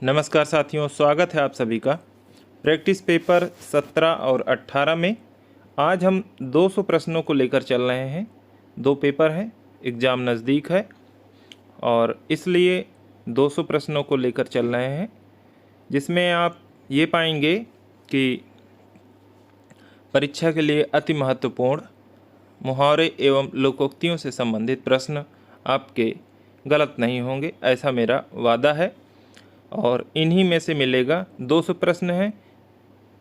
नमस्कार साथियों, स्वागत है आप सभी का प्रैक्टिस पेपर 17 और 18 में। आज हम 200 प्रश्नों को लेकर चल रहे हैं। 2 पेपर हैं, एग्ज़ाम नज़दीक है और इसलिए 200 प्रश्नों को लेकर चल रहे हैं, जिसमें आप ये पाएंगे कि परीक्षा के लिए अति महत्वपूर्ण मुहावरे एवं लोकोक्तियों से संबंधित प्रश्न आपके गलत नहीं होंगे, ऐसा मेरा वादा है। और इन्हीं में से मिलेगा 200 प्रश्न हैं,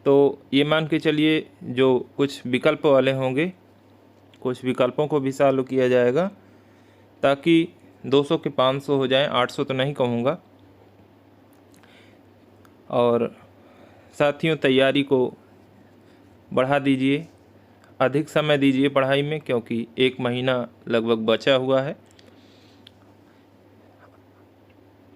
तो ये मान के चलिए जो कुछ विकल्प वाले होंगे, कुछ विकल्पों को भी चालू किया जाएगा ताकि 200 के 500 हो जाएं, 800 तो नहीं कहूँगा। और साथियों, तैयारी को बढ़ा दीजिए, अधिक समय दीजिए पढ़ाई में, क्योंकि 1 महीना लगभग बचा हुआ है।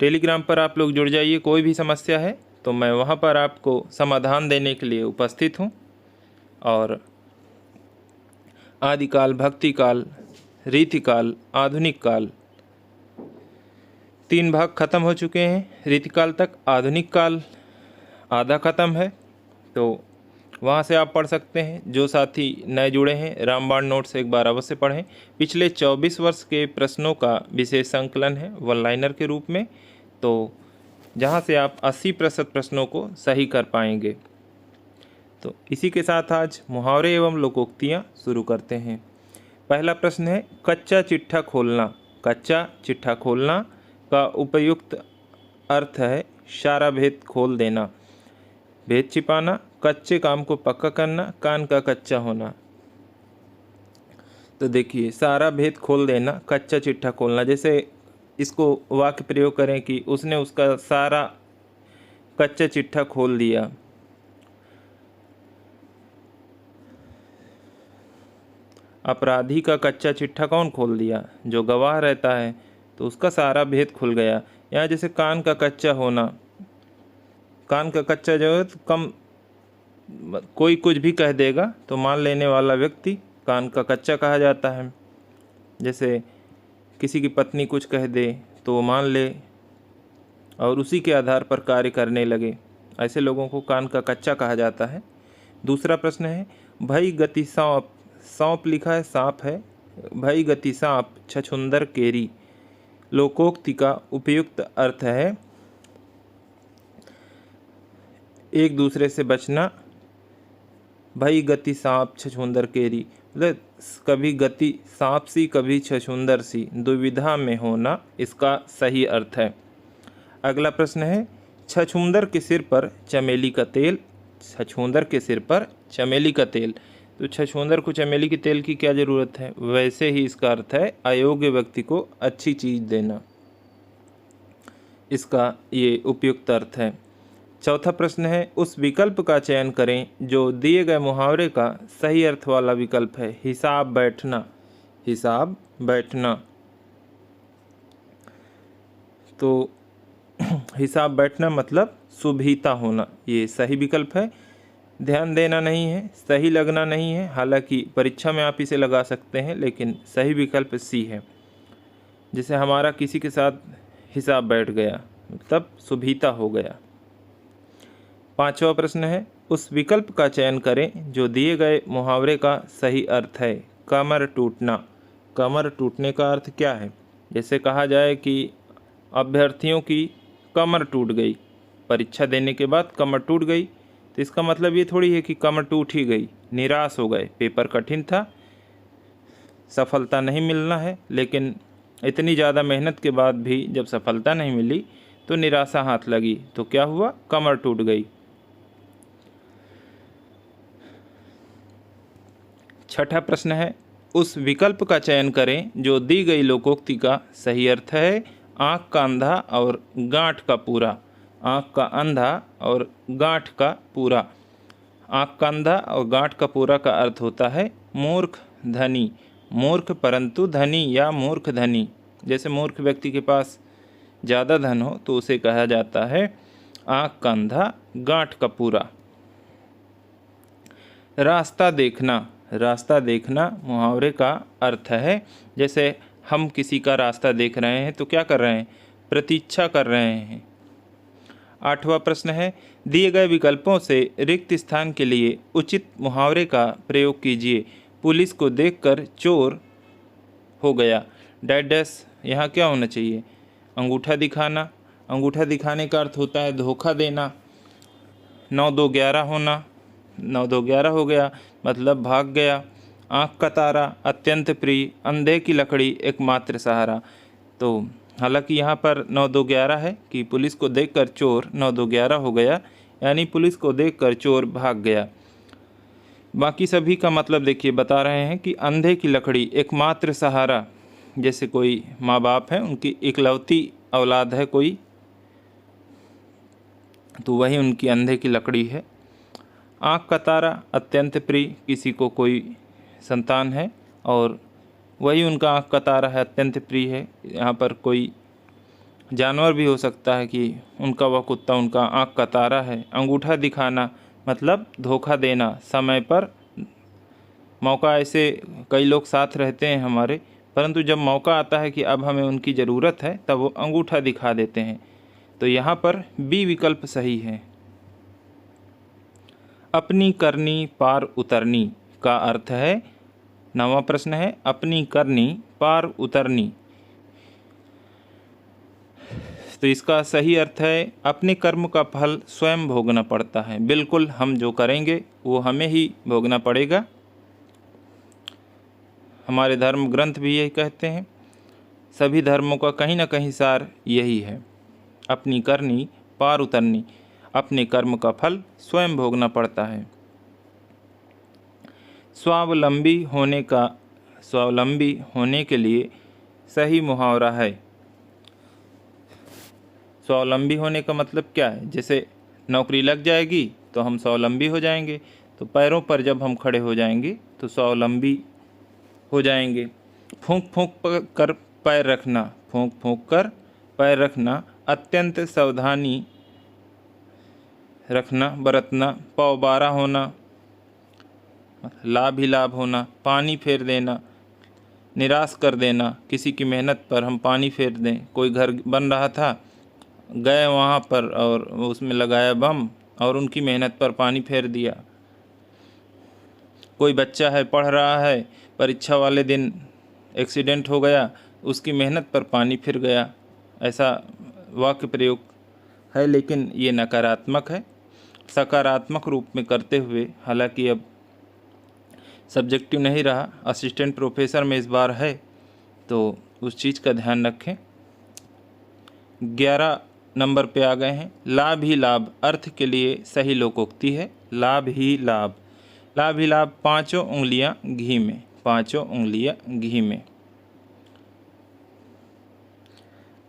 टेलीग्राम पर आप लोग जुड़ जाइए, कोई भी समस्या है तो मैं वहाँ पर आपको समाधान देने के लिए उपस्थित हूँ। और आदिकाल, भक्तिकाल, रीतिकाल, आधुनिक काल, 3 भाग खत्म हो चुके हैं रीतिकाल तक। आधुनिक काल आधा खत्म है, तो वहाँ से आप पढ़ सकते हैं। जो साथी नए जुड़े हैं, रामबाण नोट्स एक बार अवश्य पढ़ें। पिछले 24 वर्ष के प्रश्नों का विशेष संकलन है वन लाइनर के रूप में, तो जहाँ से आप 80% प्रश्नों को सही कर पाएंगे। तो इसी के साथ आज मुहावरे एवं लोकोक्तियाँ शुरू करते हैं। पहला प्रश्न है, कच्चा चिट्ठा खोलना। कच्चा चिट्ठा खोलना का उपयुक्त अर्थ है सारा भेद खोल देना, भेद छिपाना, कच्चे काम को पक्का करना, कान का कच्चा होना। तो देखिए, सारा भेद खोल देना, कच्चा चिट्ठा खोलना, जैसे इसको वाक्य प्रयोग करें कि उसने उसका सारा कच्चा चिट्ठा खोल दिया। अपराधी का कच्चा चिट्ठा कौन खोल दिया? जो गवाह रहता है, तो उसका सारा भेद खुल गया। यहाँ जैसे कान का कच्चा होना, कान का कच्चा जो है तो कम, कोई कुछ भी कह देगा तो मान लेने वाला व्यक्ति कान का कच्चा कहा जाता है। जैसे किसी की पत्नी कुछ कह दे तो वो मान ले और उसी के आधार पर कार्य करने लगे, ऐसे लोगों को कान का कच्चा कहा जाता है। दूसरा प्रश्न है, भई गति सौंप। सौंप लिखा है, सांप है। भई गति सांप छछुंदर केरी। लोकोक्ति का उपयुक्त अर्थ है एक दूसरे से बचना। भई गति सांप छछुंदर केरी, मतलब कभी गति सांप सी कभी छछुंदर सी, दुविधा में होना इसका सही अर्थ है। अगला प्रश्न है, छछूंदर के सिर पर चमेली का तेल। छछूंदर के सिर पर चमेली का तेल, तो छछूंदर को चमेली के तेल की क्या ज़रूरत है? वैसे ही इसका अर्थ है अयोग्य व्यक्ति को अच्छी चीज़ देना, इसका ये उपयुक्त अर्थ है। चौथा प्रश्न है, उस विकल्प का चयन करें जो दिए गए मुहावरे का सही अर्थ वाला विकल्प है। हिसाब बैठना। हिसाब बैठना, तो हिसाब बैठना मतलब सुभीता होना, ये सही विकल्प है। ध्यान देना नहीं है, सही लगना नहीं है, हालांकि परीक्षा में आप इसे लगा सकते हैं, लेकिन सही विकल्प सी है। जैसे हमारा किसी के साथ हिसाब बैठ गया, मतलब सुभीता हो गया। 5वां प्रश्न है, उस विकल्प का चयन करें जो दिए गए मुहावरे का सही अर्थ है। कमर टूटना। कमर टूटने का अर्थ क्या है? जैसे कहा जाए कि अभ्यर्थियों की कमर टूट गई, परीक्षा देने के बाद कमर टूट गई, तो इसका मतलब ये थोड़ी है कि कमर टूट ही गई, निराश हो गए, पेपर कठिन था, सफलता नहीं मिलना है, लेकिन इतनी ज़्यादा मेहनत के बाद भी जब सफलता नहीं मिली तो निराशा हाथ लगी, तो क्या हुआ? कमर टूट गई। 6ठा प्रश्न है, उस विकल्प का चयन करें जो दी गई लोकोक्ति का सही अर्थ है। आँख का अंधा और गांठ का पूरा। आँख का अंधा और गांठ का पूरा। आँख का अंधा और गांठ का पूरा का अर्थ होता है मूर्ख धनी। मूर्ख परंतु धनी या मूर्ख धनी, जैसे मूर्ख व्यक्ति के पास ज़्यादा धन हो तो उसे कहा जाता है आँख का अंधा गांठ का पूरा। रास्ता देखना। रास्ता देखना मुहावरे का अर्थ है, जैसे हम किसी का रास्ता देख रहे हैं तो क्या कर रहे हैं? प्रतीक्षा कर रहे हैं। 8वां प्रश्न है, दिए गए विकल्पों से रिक्त स्थान के लिए उचित मुहावरे का प्रयोग कीजिए। पुलिस को देखकर चोर हो गया। डैश डैश यहाँ क्या होना चाहिए? अंगूठा दिखाना। अंगूठा दिखाने का अर्थ होता है धोखा देना। 9 2 11 होना, 9 2 11 हो गया मतलब भाग गया। आँख का तारा, अत्यंत प्रिय, अंधे की लकड़ी, एकमात्र सहारा। तो हालांकि यहाँ पर 9 2 11 है कि पुलिस को देखकर चोर 9 2 11 हो गया, यानी पुलिस को देखकर चोर भाग गया। बाकी सभी का मतलब देखिए बता रहे हैं कि अंधे की लकड़ी, एकमात्र सहारा, जैसे कोई माँ बाप हैं, उनकी इकलौती औलाद है कोई, तो वही उनकी अंधे की लकड़ी है। आँख का तारा, अत्यंत प्रिय, किसी को कोई संतान है और वही उनका आँख का तारा है, अत्यंत प्रिय है। यहाँ पर कोई जानवर भी हो सकता है कि उनका वह कुत्ता उनका आँख का तारा है। अंगूठा दिखाना मतलब धोखा देना, समय पर मौका, ऐसे कई लोग साथ रहते हैं हमारे, परंतु जब मौका आता है कि अब हमें उनकी ज़रूरत है तब वो अंगूठा दिखा देते हैं। तो यहाँ पर बी विकल्प सही है। अपनी करनी पार उतरनी का अर्थ है, 9वां प्रश्न है, अपनी करनी पार उतरनी। तो इसका सही अर्थ है अपने कर्म का फल स्वयं भोगना पड़ता है। बिल्कुल, हम जो करेंगे वो हमें ही भोगना पड़ेगा। हमारे धर्म ग्रंथ भी यही कहते हैं। सभी धर्मों का कहीं ना कहीं सार यही है, अपनी करनी पार उतरनी, अपने कर्म का फल स्वयं भोगना पड़ता है। स्वावलंबी होने के लिए सही मुहावरा है। स्वावलंबी होने का मतलब क्या है? जैसे नौकरी लग जाएगी तो हम स्वावलंबी हो जाएंगे, तो पैरों पर जब हम खड़े हो जाएंगे तो स्वावलंबी हो जाएंगे। फूंक फूंक कर पैर रखना, फूंक फूंक कर पैर रखना, अत्यंत सावधानी रखना बरतना, पौबारा होना, लाभ ही लाभ होना, पानी फेर देना, निराश कर देना, किसी की मेहनत पर हम पानी फेर दें। कोई घर बन रहा था, गए वहाँ पर और उसमें लगाया बम और उनकी मेहनत पर पानी फेर दिया। कोई बच्चा है, पढ़ रहा है, परीक्षा वाले दिन एक्सीडेंट हो गया, उसकी मेहनत पर पानी फिर गया। ऐसा वाक्य प्रयोग है, लेकिन ये नकारात्मक है। सकारात्मक रूप में करते हुए, हालांकि अब सब्जेक्टिव नहीं रहा, असिस्टेंट प्रोफेसर में इस बार है, तो उस चीज़ का ध्यान रखें। 11 नंबर पे आ गए हैं। लाभ ही लाभ अर्थ के लिए सही लोकोक्ति है। लाभ ही लाभ, लाभ ही लाभ, पाँचों उंगलियां घी में, पाँचों उंगलियां घी में।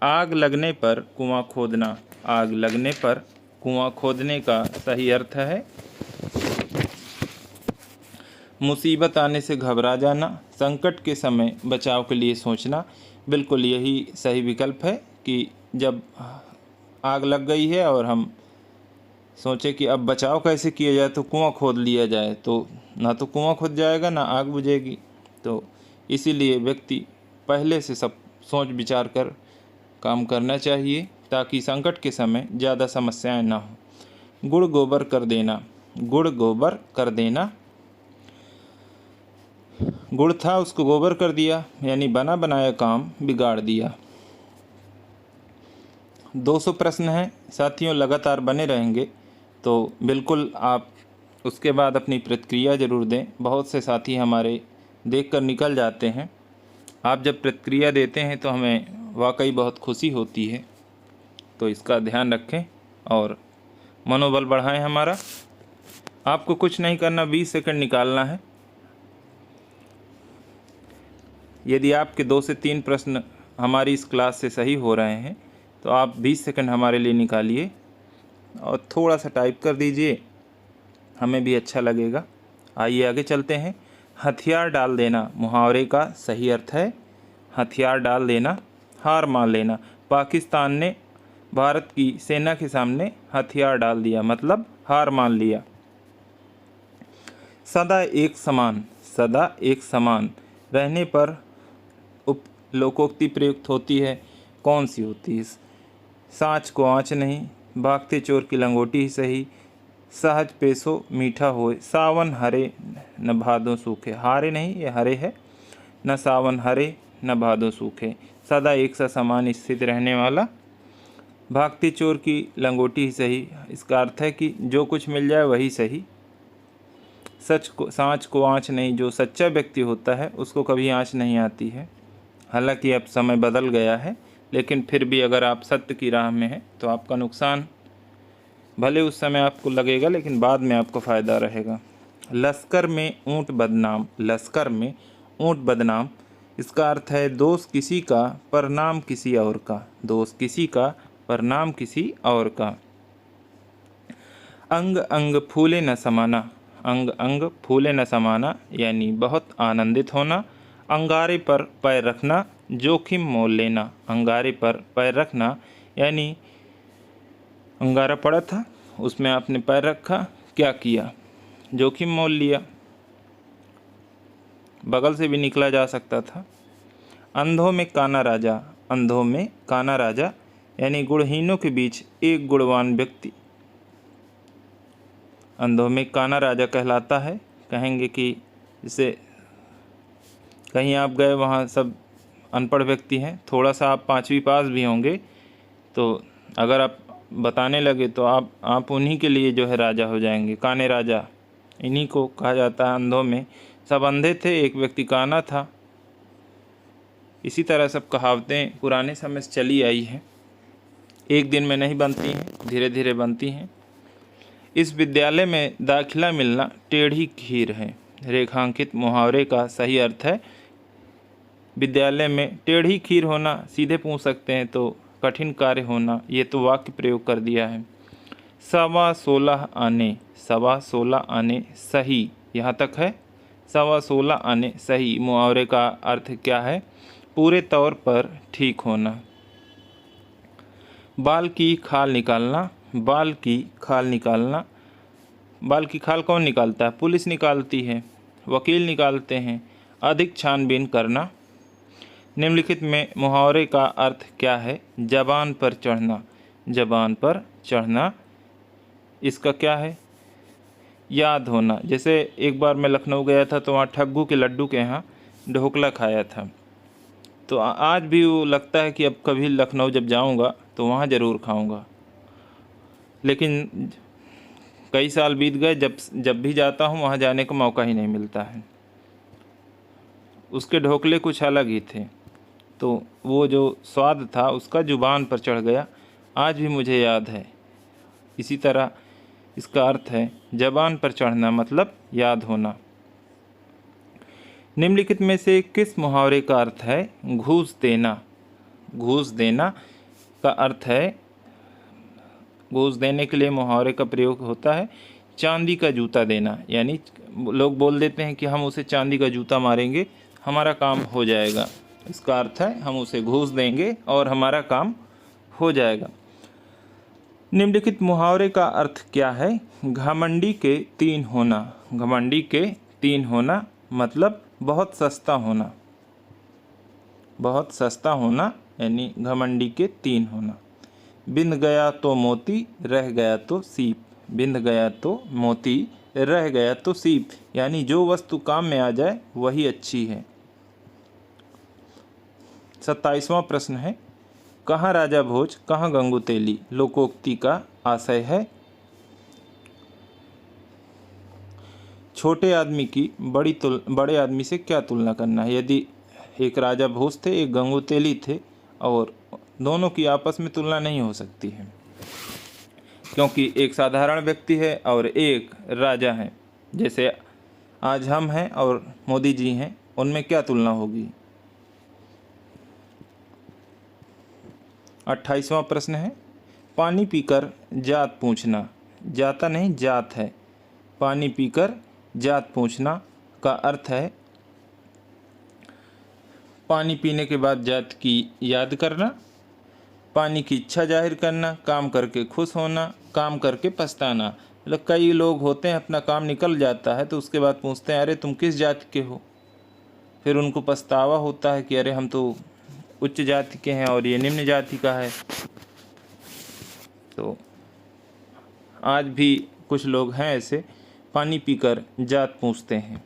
आग लगने पर कुआं खोदना, आग लगने पर कुआं खोदने का सही अर्थ है मुसीबत आने से घबरा जाना, संकट के समय बचाव के लिए सोचना। बिल्कुल यही सही विकल्प है कि जब आग लग गई है और हम सोचे कि अब बचाव कैसे किया जाए, तो कुआं खोद लिया जाए, तो ना तो कुआं खुद जाएगा ना आग बुझेगी। तो इसीलिए व्यक्ति पहले से सब सोच विचार कर काम करना चाहिए, ताकि संकट के समय ज़्यादा समस्याएं ना हो। गुड़ गोबर कर देना, गुड़ गोबर कर देना, गुड़ था उसको गोबर कर दिया, यानी बना बनाया काम बिगाड़ दिया। 200 प्रश्न हैं साथियों, लगातार बने रहेंगे, तो बिल्कुल आप उसके बाद अपनी प्रतिक्रिया ज़रूर दें। बहुत से साथी हमारे देखकर निकल जाते हैं। आप जब प्रतिक्रिया देते हैं तो हमें वाकई बहुत खुशी होती है, तो इसका ध्यान रखें और मनोबल बढ़ाएं हमारा। आपको कुछ नहीं करना, 20 सेकंड निकालना है। यदि आपके 2 से 3 प्रश्न हमारी इस क्लास से सही हो रहे हैं तो आप 20 सेकंड हमारे लिए निकालिए और थोड़ा सा टाइप कर दीजिए, हमें भी अच्छा लगेगा। आइए आगे चलते हैं। हथियार डाल देना मुहावरे का सही अर्थ है हथियार डाल देना, हार मान लेना। पाकिस्तान ने भारत की सेना के सामने हथियार डाल दिया, मतलब हार मान लिया। सदा एक समान, सदा एक समान रहने पर लोकोक्ति प्रयुक्त होती है। कौन सी होती है? सांच को आँच नहीं, भागते चोर की लंगोटी ही सही, सहज पेशो मीठा होए, सावन हरे न भादो सूखे। हारे नहीं, ये हरे है, न सावन हरे न भादो सूखे, सदा एक सा समान स्थित रहने वाला। भागते चोर की लंगोटी ही सही, इसका अर्थ है कि जो कुछ मिल जाए वही सही। सांच को आँच नहीं, जो सच्चा व्यक्ति होता है उसको कभी आँच नहीं आती है। हालांकि अब समय बदल गया है, लेकिन फिर भी अगर आप सत्य की राह में हैं तो आपका नुकसान भले उस समय आपको लगेगा, लेकिन बाद में आपको फ़ायदा रहेगा। लश्कर में ऊँट बदनाम, लश्कर में ऊँट बदनाम, इसका अर्थ है दोष किसी का पर नाम किसी और का, दोष किसी का पर नाम किसी और का। अंग अंग फूले न समाना, अंग अंग फूले न समाना यानी बहुत आनंदित होना। अंगारे पर पैर रखना, जोखिम मोल लेना, अंगारे पर पैर रखना यानी अंगारा पड़ा था उसमें आपने पैर रखा, क्या किया, जोखिम मोल लिया, बगल से भी निकला जा सकता था। अंधों में काना राजा, अंधों में काना राजा यानी गुणहीनों के बीच एक गुणवान व्यक्ति अंधों में काना राजा कहलाता है। कहेंगे कि जैसे कहीं आप गए, वहाँ सब अनपढ़ व्यक्ति हैं, थोड़ा सा आप 5वीं पास भी होंगे तो अगर आप बताने लगे तो आप उन्हीं के लिए जो है राजा हो जाएंगे, काने राजा, इन्हीं को कहा जाता है। अंधों में सब अंधे थे, एक व्यक्ति काना था। इसी तरह सब कहावतें पुराने समय से चली आई हैं, एक दिन में नहीं बनती हैं, धीरे धीरे बनती हैं। इस विद्यालय में दाखिला मिलना टेढ़ी खीर है, रेखांकित मुहावरे का सही अर्थ है विद्यालय में टेढ़ी खीर होना। सीधे पूछ सकते हैं तो कठिन कार्य होना, ये तो वाक्य प्रयोग कर दिया है। 16.25 आने, 16.25 आने सही, यहाँ तक है। 16.25 आने सही मुहावरे का अर्थ क्या है, पूरे तौर पर ठीक होना। बाल की खाल निकालना, बाल की खाल निकालना, बाल की खाल कौन निकालता है, पुलिस निकालती है, वकील निकालते हैं। अधिक छानबीन करना। निम्नलिखित में मुहावरे का अर्थ क्या है, जबान पर चढ़ना, जबान पर चढ़ना, इसका क्या है, याद होना। जैसे एक बार मैं लखनऊ गया था तो वहाँ ठग्गू के लड्डू के यहाँ ढोकला खाया था, तो आज भी वो लगता है कि अब कभी लखनऊ जब जाऊँगा तो वहाँ ज़रूर खाऊँगा। लेकिन कई साल बीत गए, जब भी जाता हूँ वहाँ जाने का मौका ही नहीं मिलता है। उसके ढोकले कुछ अलग ही थे, तो वो जो स्वाद था उसका जुबान पर चढ़ गया, आज भी मुझे याद है। इसी तरह इसका अर्थ है जबान पर चढ़ना, मतलब याद होना। निम्नलिखित में से किस मुहावरे का अर्थ है घूस देना, घूस देना का अर्थ है, घूस देने के लिए मुहावरे का प्रयोग होता है चांदी का जूता देना, यानी लोग बोल देते हैं कि हम उसे चांदी का जूता मारेंगे, हमारा काम हो जाएगा। इसका अर्थ है हम उसे घूस देंगे और हमारा काम हो जाएगा। निम्नलिखित मुहावरे का अर्थ क्या है, घमंडी के 3 होना, घमंडी के 3 होना मतलब बहुत सस्ता होना, बहुत सस्ता होना यानी घमंडी के 3 होना। बिंद गया तो मोती, रह गया तो सीप, बिंद गया तो मोती, रह गया तो सीप यानी जो वस्तु काम में आ जाए वही अच्छी है। 27वां प्रश्न है, कहाँ राजा भोज कहाँ गंगू तेली, लोकोक्ति का आशय है। छोटे आदमी की बड़े आदमी से क्या तुलना करना है। यदि एक राजा भोज थे, एक गंगू तेली थे, और दोनों की आपस में तुलना नहीं हो सकती है, क्योंकि एक साधारण व्यक्ति है और एक राजा है। जैसे आज हम हैं और मोदी जी हैं, उनमें क्या तुलना होगी। 28वां प्रश्न है, पानी पीकर जात पूछना, जाता नहीं जात है, पानी पीकर जात पूछना का अर्थ है पानी पीने के बाद जात की याद करना, पानी की इच्छा जाहिर करना, काम करके खुश होना, काम करके पछताना। मतलब कई लोग होते हैं अपना काम निकल जाता है तो उसके बाद पूछते हैं अरे तुम किस जाति के हो, फिर उनको पछतावा होता है कि अरे हम तो उच्च जाति के हैं और ये निम्न जाति का है। तो आज भी कुछ लोग हैं ऐसे, पानी पीकर जात पूछते हैं।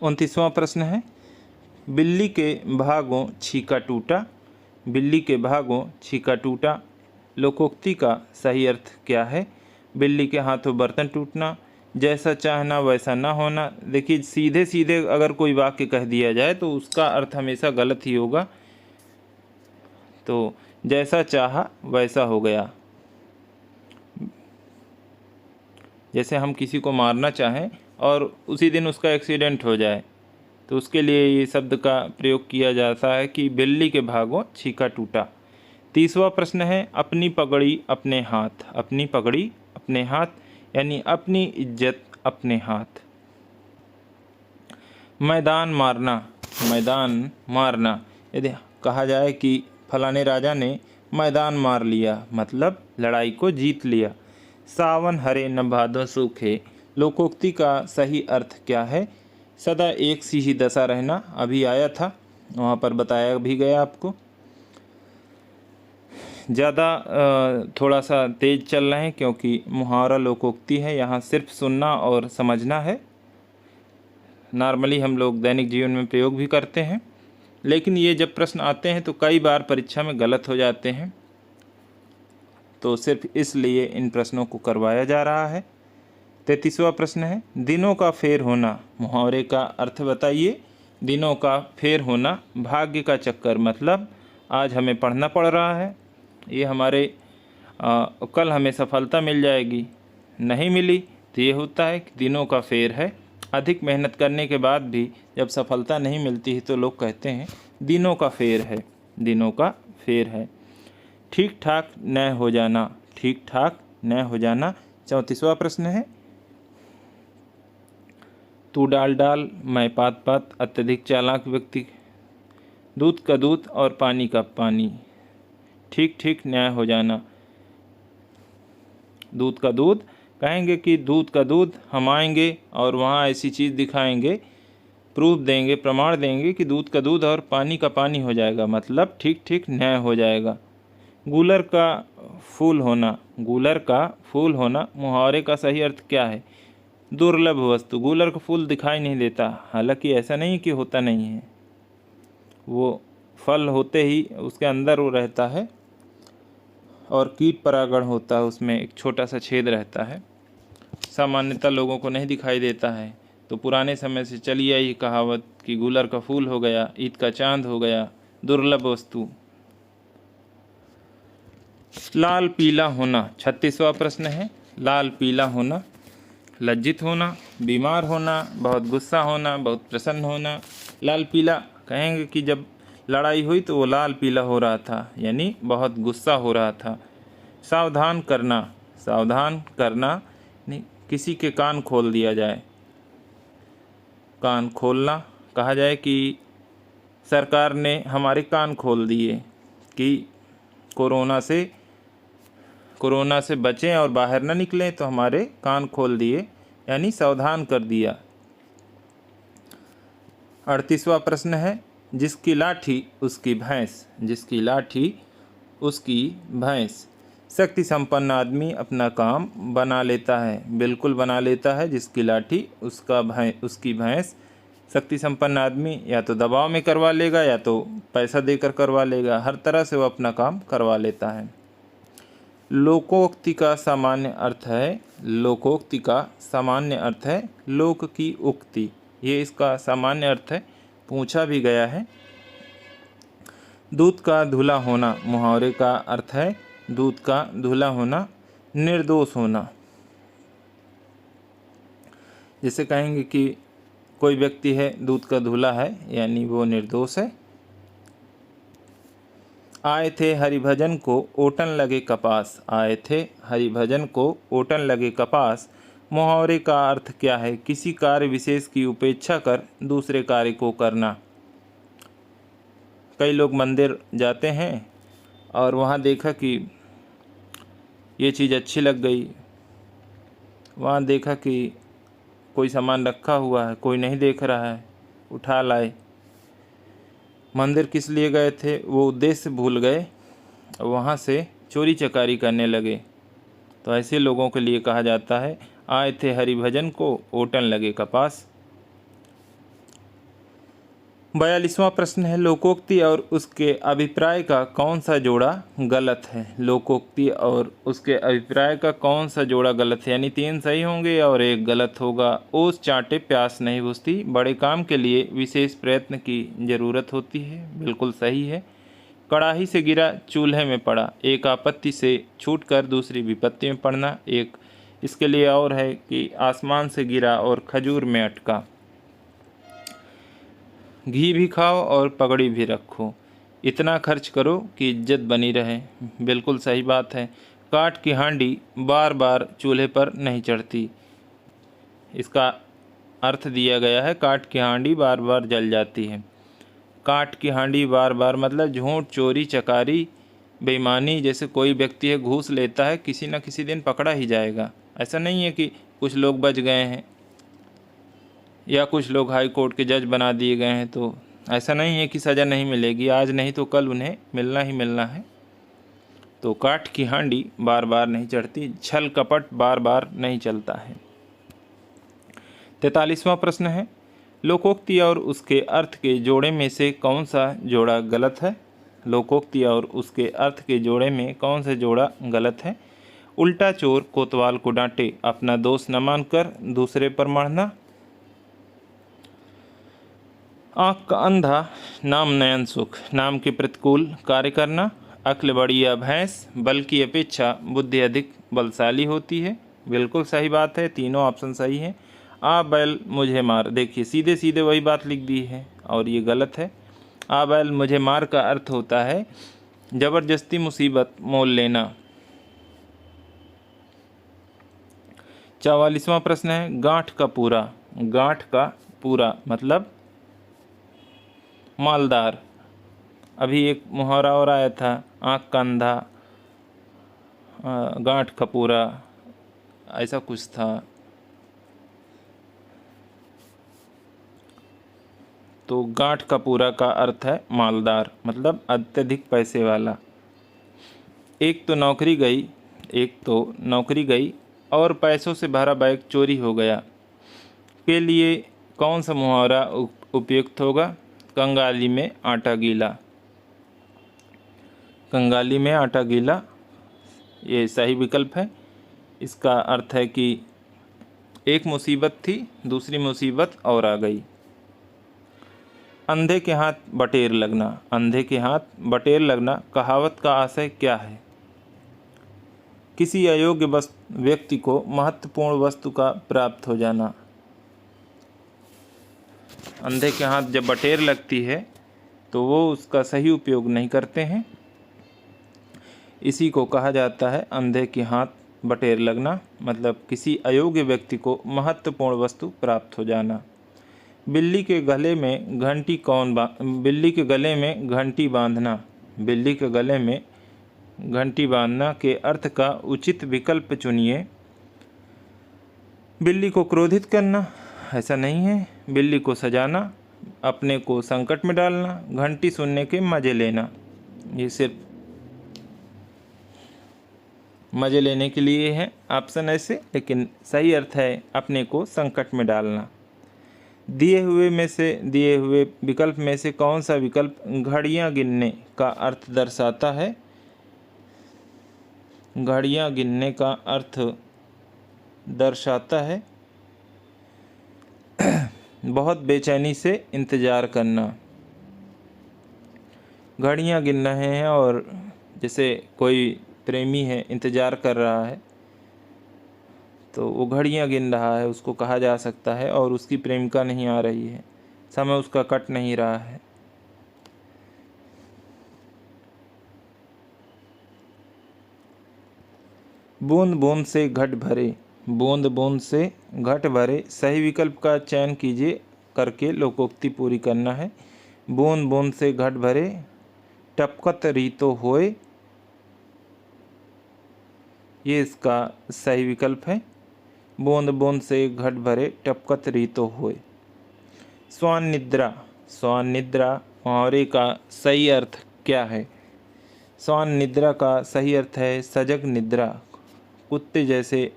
29वां प्रश्न है, बिल्ली के भागों छीका टूटा। बिल्ली के भागों छीका टूटा लोकोक्ति का सही अर्थ क्या है? बिल्ली के हाथों बर्तन टूटना, जैसा चाहना वैसा ना होना। देखिए, सीधे सीधे अगर कोई वाक्य कह दिया जाए तो उसका अर्थ हमेशा गलत ही होगा। तो जैसा चाहा वैसा हो गया। जैसे हम किसी को मारना चाहें और उसी दिन उसका एक्सीडेंट हो जाए, तो उसके लिए ये शब्द का प्रयोग किया जाता है कि बिल्ली के भागों छीका टूटा। 30वां प्रश्न है, अपनी पगड़ी अपने हाथ। अपनी पगड़ी अपने हाथ यानी अपनी इज्जत अपने हाथ। मैदान मारना। मैदान मारना, यदि कहा जाए कि फलाने राजा ने मैदान मार लिया, मतलब लड़ाई को जीत लिया। सावन हरे न भादों सूखे लोकोक्ति का सही अर्थ क्या है? सदा एक सी ही दशा रहना, अभी आया था, वहाँ पर बताया भी गया आपको। ज़्यादा थोड़ा सा तेज़ चल रहे हैं क्योंकि मुहावरा लोकोक्ति है, यहाँ सिर्फ सुनना और समझना है। नॉर्मली हम लोग दैनिक जीवन में प्रयोग भी करते हैं, लेकिन ये जब प्रश्न आते हैं तो कई बार परीक्षा में गलत हो जाते हैं, तो सिर्फ इसलिए इन प्रश्नों को करवाया जा रहा है। 33वां प्रश्न है, दिनों का फेर होना। मुहावरे का अर्थ बताइए। दिनों का फेर होना, भाग्य का चक्कर, मतलब आज हमें पढ़ना पड़ रहा है, ये हमारे कल हमें सफलता मिल जाएगी, नहीं मिली तो ये होता है कि दिनों का फेर है। अधिक मेहनत करने के बाद भी जब सफलता नहीं मिलती है तो लोग कहते हैं दिनों का फेर है, दिनों का फेर है। ठीक ठाक न हो जाना। ठीक ठाक न हो जाना। 34वां प्रश्न है, तू डाल डाल मैं पात पात अत्यधिक चालाक व्यक्ति। दूध का दूध और पानी का पानी। ठीक ठीक न्याय हो जाना। दूध का दूध कहेंगे कि दूध का दूध हम आएंगे और वहाँ ऐसी चीज़ दिखाएंगे, प्रूफ देंगे, प्रमाण देंगे कि दूध का दूध और पानी का पानी हो जाएगा, मतलब ठीक ठीक न्याय हो जाएगा। गूलर का फूल होना। गूलर का फूल होना, मुहावरे का सही अर्थ क्या है? दुर्लभ वस्तु। गूलर का फूल दिखाई नहीं देता, हालांकि ऐसा नहीं कि होता नहीं है, वो फल होते ही उसके अंदर वो रहता है और कीट परागण होता है, उसमें एक छोटा सा छेद रहता है, सामान्यतः लोगों को नहीं दिखाई देता है। तो पुराने समय से चली आई कहावत कि गूलर का फूल हो गया, ईद का चांद हो गया, दुर्लभ वस्तु। लाल पीला होना। 36वां प्रश्न है, लाल पीला होना, लज्जित होना, बीमार होना, बहुत गुस्सा होना, बहुत प्रसन्न होना। लाल पीला कहेंगे कि जब लड़ाई हुई तो वो लाल पीला हो रहा था, यानी बहुत गुस्सा हो रहा था। सावधान करना। सावधान करना नहीं, किसी के कान खोल दिया जाए। कान खोलना, कहा जाए कि सरकार ने हमारे कान खोल दिए कि कोरोना से बचें और बाहर ना निकलें, तो हमारे कान खोल दिए, यानी सावधान कर दिया। 38वां प्रश्न है, जिसकी लाठी उसकी भैंस। जिसकी लाठी उसकी भैंस। शक्ति संपन्न आदमी अपना काम बना लेता है, बिल्कुल बना लेता है। जिसकी लाठी उसकी भैंस। शक्ति संपन्न आदमी या तो दबाव में करवा लेगा या तो पैसा देकर करवा लेगा, हर तरह से वो अपना काम करवा लेता है। लोकोक्ति का सामान्य अर्थ है, लोकोक्ति का सामान्य अर्थ है लोक की उक्ति, ये इसका सामान्य अर्थ है, पूछा भी गया है। दूध का धुला होना, मुहावरे का अर्थ है दूध का धुला होना, निर्दोष होना। जैसे कहेंगे कि कोई व्यक्ति है दूध का धुला है, यानी वो निर्दोष है। आए थे हरिभजन को ओटन लगे कपास। आए थे हरिभजन को ओटन लगे कपास। मुहावरे का अर्थ क्या है? किसी कार्य विशेष की उपेक्षा कर दूसरे कार्य को करना। कई लोग मंदिर जाते हैं और वहाँ देखा कि ये चीज़ अच्छी लग गई, वहाँ देखा कि कोई सामान रखा हुआ है, कोई नहीं देख रहा है, उठा लाए। मंदिर किस लिए गए थे वो उद्देश्य भूल गए, वहाँ से चोरी चकारी करने लगे। तो ऐसे लोगों के लिए कहा जाता है आए थे हरिभजन को, ओटन लगे कपास। 42वां प्रश्न है लोकोक्ति और उसके अभिप्राय का कौन सा जोड़ा गलत है। लोकोक्ति और उसके अभिप्राय का कौन सा जोड़ा गलत है, यानी 3 सही होंगे और 1 गलत होगा। ओस चाटे प्यास नहीं बुझती, बड़े काम के लिए विशेष प्रयत्न की जरूरत होती है, बिल्कुल सही है। कड़ाही से गिरा चूल्हे में पड़ा, एक आपत्ति से छूटकर दूसरी विपत्ति में पड़ना। एक इसके लिए और है कि आसमान से गिरा और खजूर में अटका। घी भी खाओ और पगड़ी भी रखो, इतना खर्च करो कि इज्जत बनी रहे, बिल्कुल सही बात है। काठ की हांडी बार बार चूल्हे पर नहीं चढ़ती, इसका अर्थ दिया गया है काठ की हांडी बार बार जल जाती है। काठ की हांडी बार बार मतलब झूठ, चोरी चकारी, बेईमानी। जैसे कोई व्यक्ति है घूस लेता है, किसी न किसी दिन पकड़ा ही जाएगा। ऐसा नहीं है कि कुछ लोग बच गए हैं या कुछ लोग हाई कोर्ट के जज बना दिए गए हैं, तो ऐसा नहीं है कि सज़ा नहीं मिलेगी, आज नहीं तो कल उन्हें मिलना ही मिलना है। तो काठ की हांडी बार बार नहीं चढ़ती, छल कपट बार बार नहीं चलता है। 43वां प्रश्न है लोकोक्ति और उसके अर्थ के जोड़े में से कौन सा जोड़ा गलत है। लोकोक्ति और उसके अर्थ के जोड़े में कौन सा जोड़ा गलत है। उल्टा चोर कोतवाल को डांटे, अपना दोष न मानकर दूसरे पर मढ़ना। आँख का अंधा नाम नयन सुख, नाम के प्रतिकूल कार्य करना। अक्ल बड़ी या भैंस, बल की अपेक्षा बुद्धि अधिक बलशाली होती है, बिल्कुल सही बात है, तीनों ऑप्शन सही हैं। आ बैल मुझे मार, देखिए सीधे सीधे वही बात लिख दी है और ये गलत है। आ बैल मुझे मार का अर्थ होता है जबरदस्ती मुसीबत मोल लेना। 44वां प्रश्न है गांठ का पूरा। गांठ का पूरा मतलब मालदार। अभी एक मुहावरा और आया था आँख का अंधा गांठ का पूरा, ऐसा कुछ था। तो गांठ का पूरा का अर्थ है मालदार, मतलब अत्यधिक पैसे वाला। एक तो नौकरी गई और पैसों से भरा बैग चोरी हो गया, के लिए कौन सा मुहावरा उपयुक्त होगा। कंगाली में आटा गीला। कंगाली में आटा गीला ये सही विकल्प है। इसका अर्थ है कि एक मुसीबत थी, दूसरी मुसीबत और आ गई। अंधे के हाथ बटेर लगना। अंधे के हाथ बटेर लगना कहावत का आशय क्या है। किसी अयोग्य व्यक्ति को महत्वपूर्ण वस्तु का प्राप्त हो जाना। अंधे के हाथ जब बटेर लगती है तो वो उसका सही उपयोग नहीं करते हैं, इसी को कहा जाता है अंधे के हाथ बटेर लगना, मतलब किसी अयोग्य व्यक्ति को महत्वपूर्ण वस्तु प्राप्त हो जाना। बिल्ली के गले में घंटी बिल्ली के गले में घंटी बांधना। बिल्ली के गले में घंटी बांधना के अर्थ का उचित विकल्प चुनिए। बिल्ली को क्रोधित करना, ऐसा नहीं है। बिल्ली को सजाना, अपने को संकट में डालना, घंटी सुनने के मज़े लेना। ये सिर्फ मज़े लेने के लिए है ऑप्शन ऐसे, लेकिन सही अर्थ है अपने को संकट में डालना। दिए हुए विकल्प में से कौन सा विकल्प घड़ियां गिनने का अर्थ दर्शाता है। घड़ियां गिनने का अर्थ दर्शाता है बहुत बेचैनी से इंतज़ार करना। घड़ियां गिन रहे हैं और जैसे कोई प्रेमी है इंतज़ार कर रहा है तो वो घड़ियां गिन रहा है, उसको कहा जा सकता है। और उसकी प्रेमिका नहीं आ रही है, समय उसका कट नहीं रहा है। बूंद बूंद से घट भरे। बूंद बूंद से घट भरे सही विकल्प का चयन कीजिए करके लोकोक्ति पूरी करना है। बूंद बूंद से घट भरे टपकत रीतो होए, ये इसका सही विकल्प है। बूंद बूंद से घट भरे टपकत रीतो होए। स्वान निद्रा। स्वान निद्रा मुहावरे का सही अर्थ क्या है। स्वान निद्रा का सही अर्थ है सजग निद्रा, कुत्ते जैसे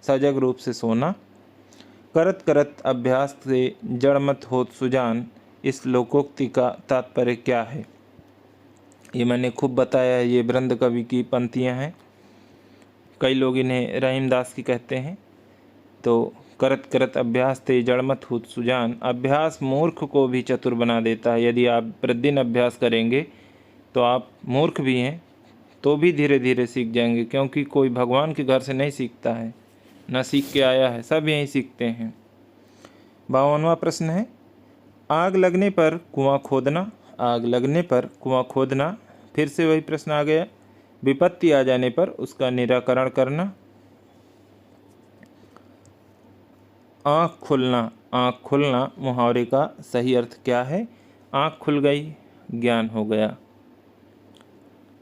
सजग रूप से सोना। करत करत अभ्यास से जड़मत होत सुजान, इस लोकोक्ति का तात्पर्य क्या है? ये मैंने खूब बताया है, ये वृंद कवि की पंक्तियाँ हैं। कई लोग इन्हें रहीमदास की कहते हैं। तो करत करत अभ्यास ते जड़मत होत सुजान, अभ्यास मूर्ख को भी चतुर बना देता है। यदि आप प्रतिदिन अभ्यास करेंगे तो आप मूर्ख भी हैं तो भी धीरे धीरे सीख जाएंगे, क्योंकि कोई भगवान के घर से नहीं सीखता है, न सीख के आया है, सब यहीं सीखते हैं। 52वां प्रश्न है, आग लगने पर कुआं खोदना। आग लगने पर कुआं खोदना, फिर से वही प्रश्न आ गया। विपत्ति आ जाने पर उसका निराकरण करना। आँख खुलना। आँख खुलना मुहावरे का सही अर्थ क्या है? आँख खुल गई, ज्ञान हो गया।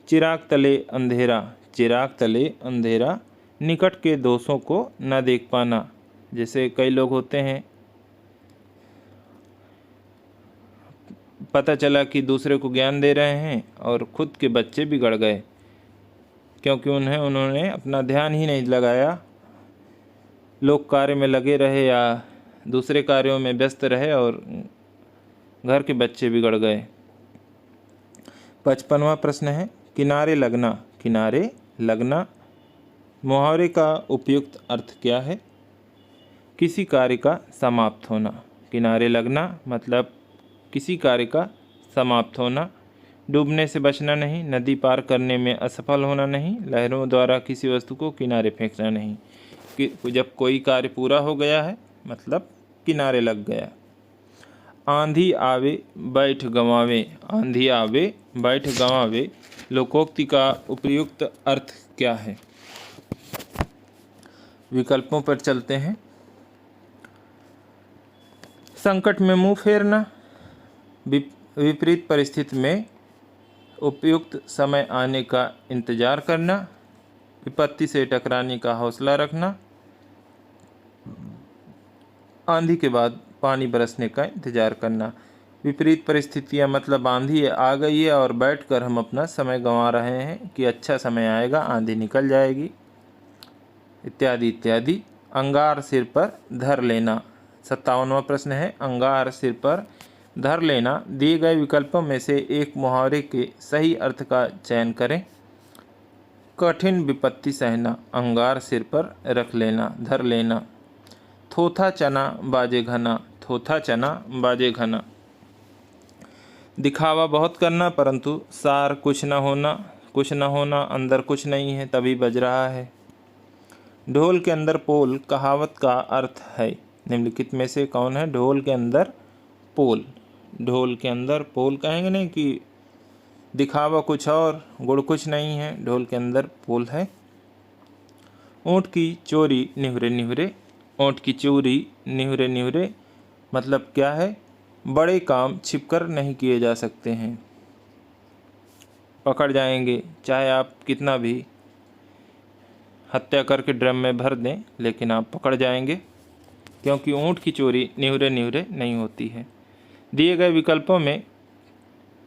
चिराग तले अंधेरा। चिराग तले अंधेरा, निकट के दोषों को न देख पाना। जैसे कई लोग होते हैं, पता चला कि दूसरे को ज्ञान दे रहे हैं और खुद के बच्चे बिगड़ गए, क्योंकि उन्होंने अपना ध्यान ही नहीं लगाया। लोग कार्य में लगे रहे या दूसरे कार्यों में व्यस्त रहे और घर के बच्चे बिगड़ गए। 55वां प्रश्न है, किनारे लगना। किनारे लगना मुहावरे का उपयुक्त अर्थ क्या है? किसी कार्य का समाप्त होना। किनारे लगना मतलब किसी कार्य का समाप्त होना। डूबने से बचना नहीं, नदी पार करने में असफल होना नहीं, लहरों द्वारा किसी वस्तु को किनारे फेंकना नहीं। कि जब कोई कार्य पूरा हो गया है मतलब किनारे लग गया। आंधी आवे बैठ गंवावे। आंधी आवे बैठ गंवावे लोकोक्ति का उपयुक्त अर्थ क्या है? विकल्पों पर चलते हैं। संकट में मुंह फेरना, विपरीत परिस्थिति में उपयुक्त समय आने का इंतजार करना, विपत्ति से टकराने का हौसला रखना, आंधी के बाद पानी बरसने का इंतजार करना। विपरीत परिस्थितियाँ मतलब आंधी आ गई है और बैठकर हम अपना समय गंवा रहे हैं कि अच्छा समय आएगा, आंधी निकल जाएगी, इत्यादि इत्यादि। अंगार सिर पर धर लेना। 57वां प्रश्न है, अंगार सिर पर धर लेना। दिए गए विकल्पों में से एक मुहावरे के सही अर्थ का चयन करें। कठिन विपत्ति सहना, अंगार सिर पर रख लेना, धर लेना। थोथा चना बाजे घना। थोथा चना बाजे घना, दिखावा बहुत करना परंतु सार कुछ न होना। कुछ न होना, अंदर कुछ नहीं है तभी बज रहा है। ढोल के अंदर पोल कहावत का अर्थ है। निम्नलिखित में से कौन है ढोल के अंदर पोल? ढोल के अंदर पोल कहेंगे नहीं कि दिखावा कुछ और गुड़ कुछ नहीं है, ढोल के अंदर पोल है। ऊँट की चोरी निहुरे निहुरे। ऊँट की चोरी निहुरे निहुरे मतलब क्या है? बड़े काम छिपकर नहीं किए जा सकते हैं, पकड़ जाएंगे, चाहे आप कितना भी हत्या करके ड्रम में भर दें लेकिन आप पकड़ जाएंगे, क्योंकि ऊँट की चोरी निहुरे निहुरे नहीं होती है। दिए गए विकल्पों में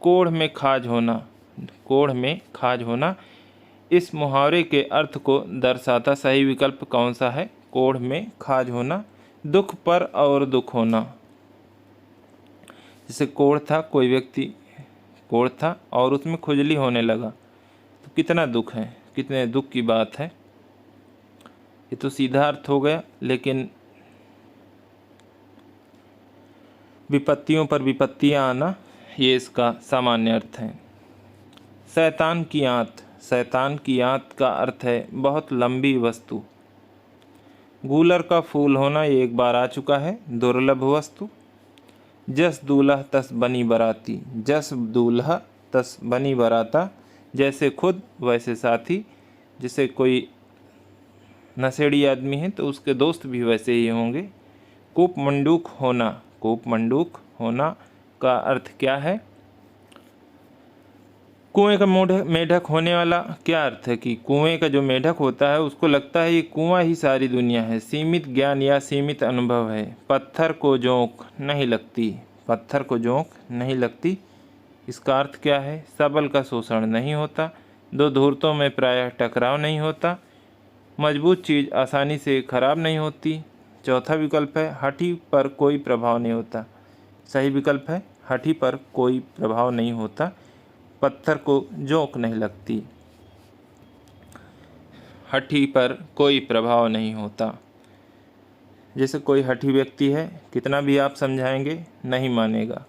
कोढ़ में खाज होना। कोढ़ में खाज होना इस मुहावरे के अर्थ को दर्शाता सही विकल्प कौन सा है? कोढ़ में खाज होना, दुख पर और दुख होना। जैसे कोढ़ था, कोई व्यक्ति कोढ़ था और उसमें खुजली होने लगा, तो कितना दुख है, कितने दुख की बात है। ये तो सीधा अर्थ हो गया, लेकिन विपत्तियों पर विपत्तियां आना ये इसका सामान्य अर्थ है। शैतान की आंत। शैतान की आंत का अर्थ है बहुत लंबी वस्तु। गूलर का फूल होना ये एक बार आ चुका है, दुर्लभ वस्तु। जस दूल्हा तस बनी बराती। जस दूल्हा तस बनी बराता, जैसे खुद वैसे साथी। जैसे कोई नशेड़ी आदमी है तो उसके दोस्त भी वैसे ही होंगे। कूप मंडूक होना। कूप मंडूक होना का अर्थ क्या है? कुएं का मेढक होने वाला क्या अर्थ है कि कुएं का जो मेढक होता है उसको लगता है ये कुआं ही सारी दुनिया है, सीमित ज्ञान या सीमित अनुभव है। पत्थर को जोंक नहीं लगती। पत्थर को जोंक नहीं लगती, इसका अर्थ क्या है? सबल का शोषण नहीं होता, दो धूर्तों में प्रायः टकराव नहीं होता, मजबूत चीज़ आसानी से खराब नहीं होती। चौथा विकल्प है हठी पर कोई प्रभाव नहीं होता। सही विकल्प है हठी पर कोई प्रभाव नहीं होता, पत्थर को जोंक नहीं लगती। हठी पर कोई प्रभाव नहीं होता। जैसे कोई हठी व्यक्ति है, कितना भी आप समझाएंगे नहीं मानेगा।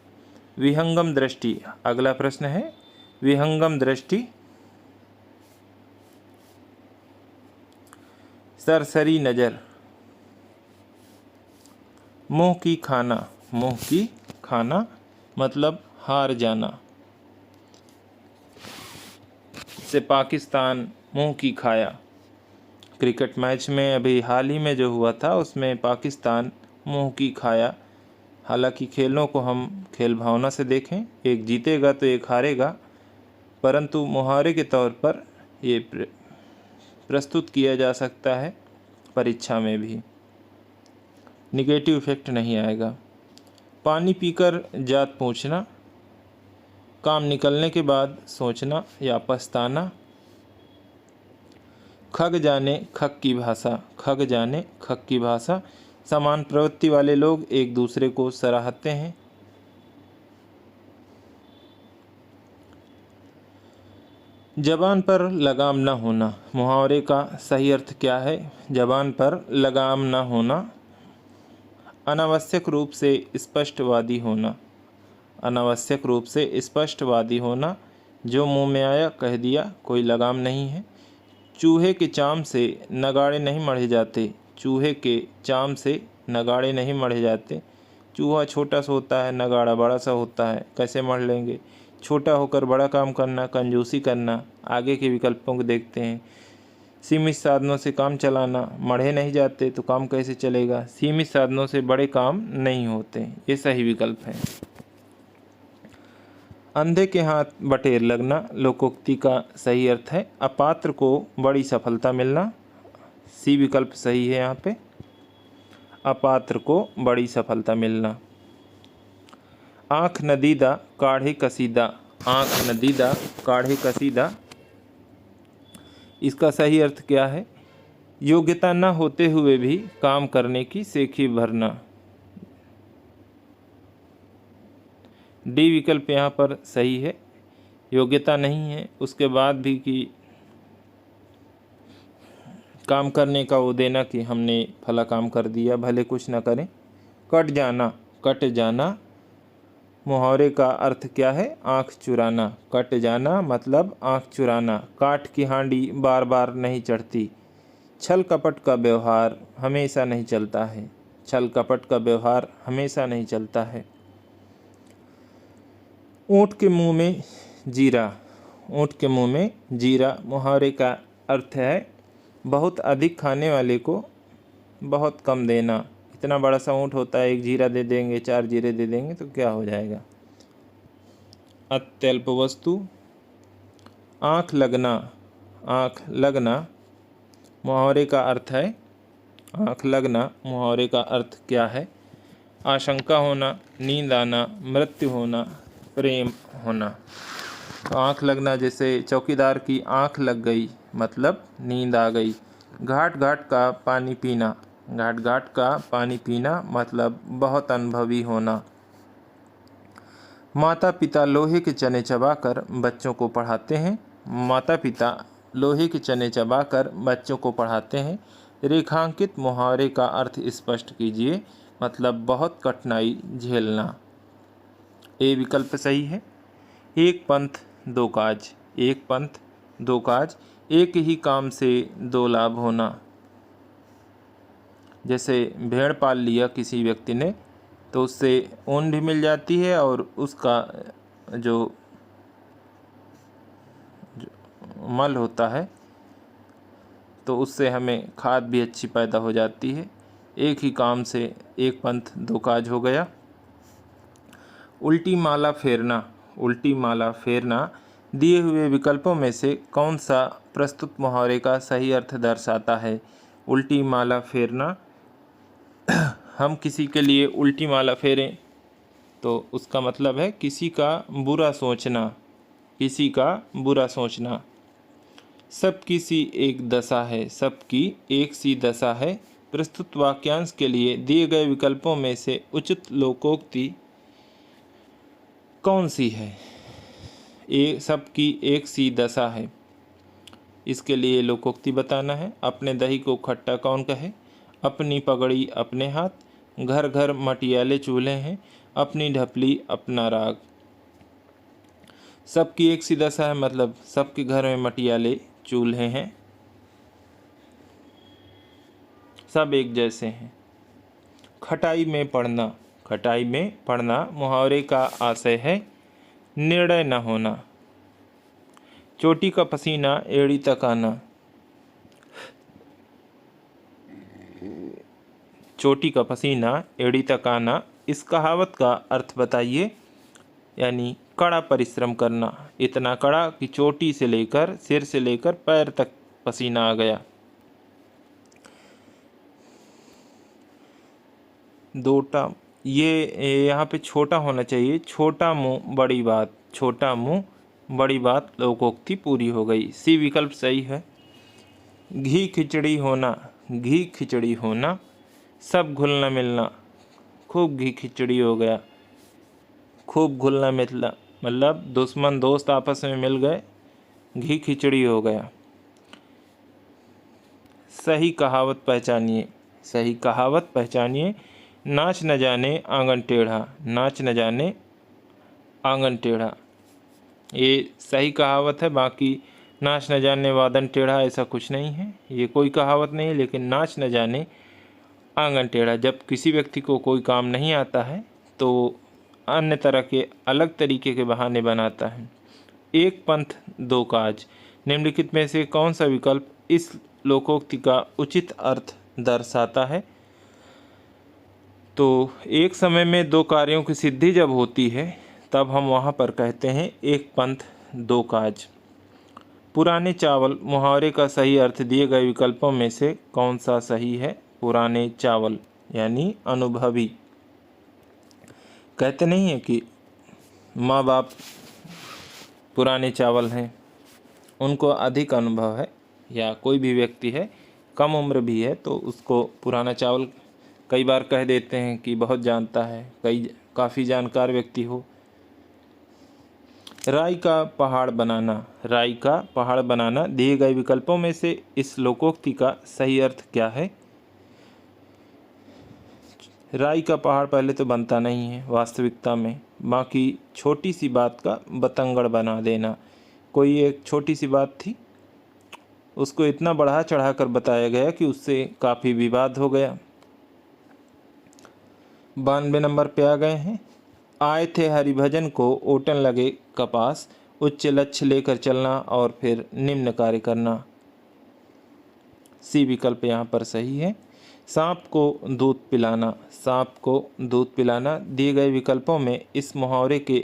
विहंगम दृष्टि, अगला प्रश्न है विहंगम दृष्टि। सरसरी नज़र, मुँह की खाना, मुँह की खाना मतलब हार जाना। से पाकिस्तान मुँह की खाया। क्रिकेट मैच में अभी हाल ही में जो हुआ था उसमें पाकिस्तान मुँह की खाया। हालांकि खेलों को हम खेल भावना से देखें, एक जीतेगा तो एक हारेगा, परंतु मुहावरे के तौर पर ये प्रस्तुत किया जा सकता है परीक्षा में भी, निगेटिव इफेक्ट नहीं आएगा। पानी पीकर जात पूछना, काम निकलने के बाद सोचना या पछताना। खग जाने खग की भाषा, खग जाने खग की भाषा, समान प्रवृत्ति वाले लोग एक दूसरे को सराहते हैं। जबान पर लगाम न होना, मुहावरे का सही अर्थ क्या है? जबान पर लगाम न होना, अनावश्यक रूप से स्पष्टवादी होना, अनावश्यक रूप से स्पष्टवादी होना, जो मुंह में आया कह दिया, कोई लगाम नहीं है। चूहे के चाम से नगाड़े नहीं मढ़े जाते, चूहे के चाम से नगाड़े नहीं मढ़े जाते। चूहा छोटा सा होता है, नगाड़ा बड़ा सा होता है, कैसे मढ़ लेंगे? छोटा होकर बड़ा काम करना, कंजूसी करना। आगे के विकल्पों को देखते हैं। सीमित साधनों से काम चलाना, मढ़े नहीं जाते तो काम कैसे चलेगा? सीमित साधनों से बड़े काम नहीं होते, ये सही विकल्प है। अंधे के हाथ बटेर लगना, लोकोक्ति का सही अर्थ है अपात्र को बड़ी सफलता मिलना। सी विकल्प सही है यहाँ पे, अपात्र को बड़ी सफलता मिलना। आँख नदीदा काढ़े कसीदा, आँख नदीदा काढ़े कसीदा, इसका सही अर्थ क्या है? योग्यता न होते हुए भी काम करने की सेखी भरना। डी विकल्प यहाँ पर सही है, योग्यता नहीं है उसके बाद भी कि काम करने का वो देना कि हमने फला काम कर दिया, भले कुछ न करें। कट जाना, कट जाना, मुहावरे का अर्थ क्या है? आँख चुराना। कट जाना मतलब आँख चुराना। काठ की हांडी बार बार नहीं चढ़ती। छल कपट का व्यवहार हमेशा नहीं चलता है, छल कपट का व्यवहार हमेशा नहीं चलता है। ऊँट के मुंह में जीरा, ऊँट के मुंह में जीरा, मुहावरे का अर्थ है बहुत अधिक खाने वाले को बहुत कम देना। इतना बड़ा सा ऊँट होता है, एक जीरा दे देंगे, 4 जीरे दे देंगे तो क्या हो जाएगा? अत्यल्प वस्तु। आँख लगना, आँख लगना, मुहावरे का अर्थ है आँख लगना, मुहावरे का अर्थ क्या है? आशंका होना, नींद आना, मृत्यु होना, प्रेम होना। तो आँख लगना जैसे चौकीदार की आँख लग गई मतलब नींद आ गई। घाट घाट का पानी पीना, घाट घाट का पानी पीना मतलब बहुत अनुभवी होना। माता पिता लोहे के चने चबाकर बच्चों को पढ़ाते हैं, माता पिता लोहे के चने चबाकर बच्चों को पढ़ाते हैं। रेखांकित मुहावरे का अर्थ स्पष्ट कीजिए, मतलब बहुत कठिनाई झेलना। ए विकल्प सही है। एक पंथ दो काज, एक पंथ दो काज, एक ही काम से दो लाभ होना। जैसे भेड़ पाल लिया किसी व्यक्ति ने तो उससे ऊन भी मिल जाती है और उसका जो मल होता है तो उससे हमें खाद भी अच्छी पैदा हो जाती है। एक ही काम से एक पंथ दो काज हो गया। उल्टी माला फेरना, उल्टी माला फेरना, दिए हुए विकल्पों में से कौन सा प्रस्तुत मुहावरे का सही अर्थ दर्शाता है? उल्टी माला फेरना, हम किसी के लिए उल्टी माला फेरें तो उसका मतलब है किसी का बुरा सोचना, किसी का बुरा सोचना। सबकी सी एक दशा है, सबकी एक सी दशा है। प्रस्तुत वाक्यांश के लिए दिए गए विकल्पों में से उचित लोकोक्ति कौन सी है? सबकी एक सी दशा है, इसके लिए लोकोक्ति बताना है। अपने दही को खट्टा कौन कहे, अपनी पगड़ी अपने हाथ, घर घर मटियाले चूल्हे हैं, अपनी ढपली अपना राग। सबकी एक सी दशा है मतलब सबके घर में मटियाले चूल्हे हैं, सब एक जैसे हैं। खटाई में पड़ना, खटाई में पड़ना मुहावरे का आशय है निर्णय न होना। चोटी का पसीना एड़ी तक आना, चोटी का पसीना एड़ी तक आना, इस कहावत का अर्थ बताइए। यानी कड़ा परिश्रम करना, इतना कड़ा कि चोटी से लेकर सिर से लेकर पैर तक पसीना आ गया। दोटा, ये यहाँ पे छोटा होना चाहिए, छोटा मुंह बड़ी बात, छोटा मुंह बड़ी बात लोकोक्ति पूरी हो गई। सी विकल्प सही है। घी खिचड़ी होना, घी खिचड़ी होना, सब घुलना मिलना, खूब घी खिचड़ी हो गया। खूब घुलना मिलना मतलब दुश्मन दोस्त आपस में मिल गए, घी खिचड़ी हो गया। सही कहावत पहचानिए, सही कहावत पहचानिए। नाच न जाने आंगन टेढ़ा, नाच न जाने आंगन टेढ़ा, ये सही कहावत है। बाकी नाच न जाने वादन टेढ़ा ऐसा कुछ नहीं है, ये कोई कहावत नहीं है। लेकिन नाच न जाने आंगन टेढ़ा, जब किसी व्यक्ति को कोई काम नहीं आता है तो अन्य तरह के अलग तरीके के बहाने बनाता है। एक पंथ दो काज, निम्नलिखित में से कौन सा विकल्प इस लोकोक्ति का उचित अर्थ दर्शाता है? तो एक समय में दो कार्यों की सिद्धि जब होती है तब हम वहाँ पर कहते हैं एक पंथ दो काज। पुराने चावल मुहावरे का सही अर्थ दिए गए विकल्पों में से कौन सा सही है? पुराने चावल यानी अनुभवी। कहते नहीं है कि माँ बाप पुराने चावल हैं, उनको अधिक अनुभव है, या कोई भी व्यक्ति है कम उम्र भी है तो उसको पुराना चावल कई बार कह देते हैं कि बहुत जानता है, काफ़ी जानकार व्यक्ति हो। राई का पहाड़ बनाना, राई का पहाड़ बनाना, दिए गए विकल्पों में से इस लोकोक्ति का सही अर्थ क्या है? राई का पहाड़ पहले तो बनता नहीं है वास्तविकता में, बाकी छोटी सी बात का बतंगड़ बना देना। कोई एक छोटी सी बात थी, उसको इतना बढ़ा चढ़ा कर बताया गया कि उससे काफ़ी विवाद हो गया। 92 नंबर पे आ गए हैं। आए थे हरिभजन को ओटन लगे कपास, उच्च लक्ष्य लेकर चलना और फिर निम्न कार्य करना। सी विकल्प यहाँ पर सही है। सांप को दूध पिलाना, सांप को दूध पिलाना, दिए गए विकल्पों में इस मुहावरे के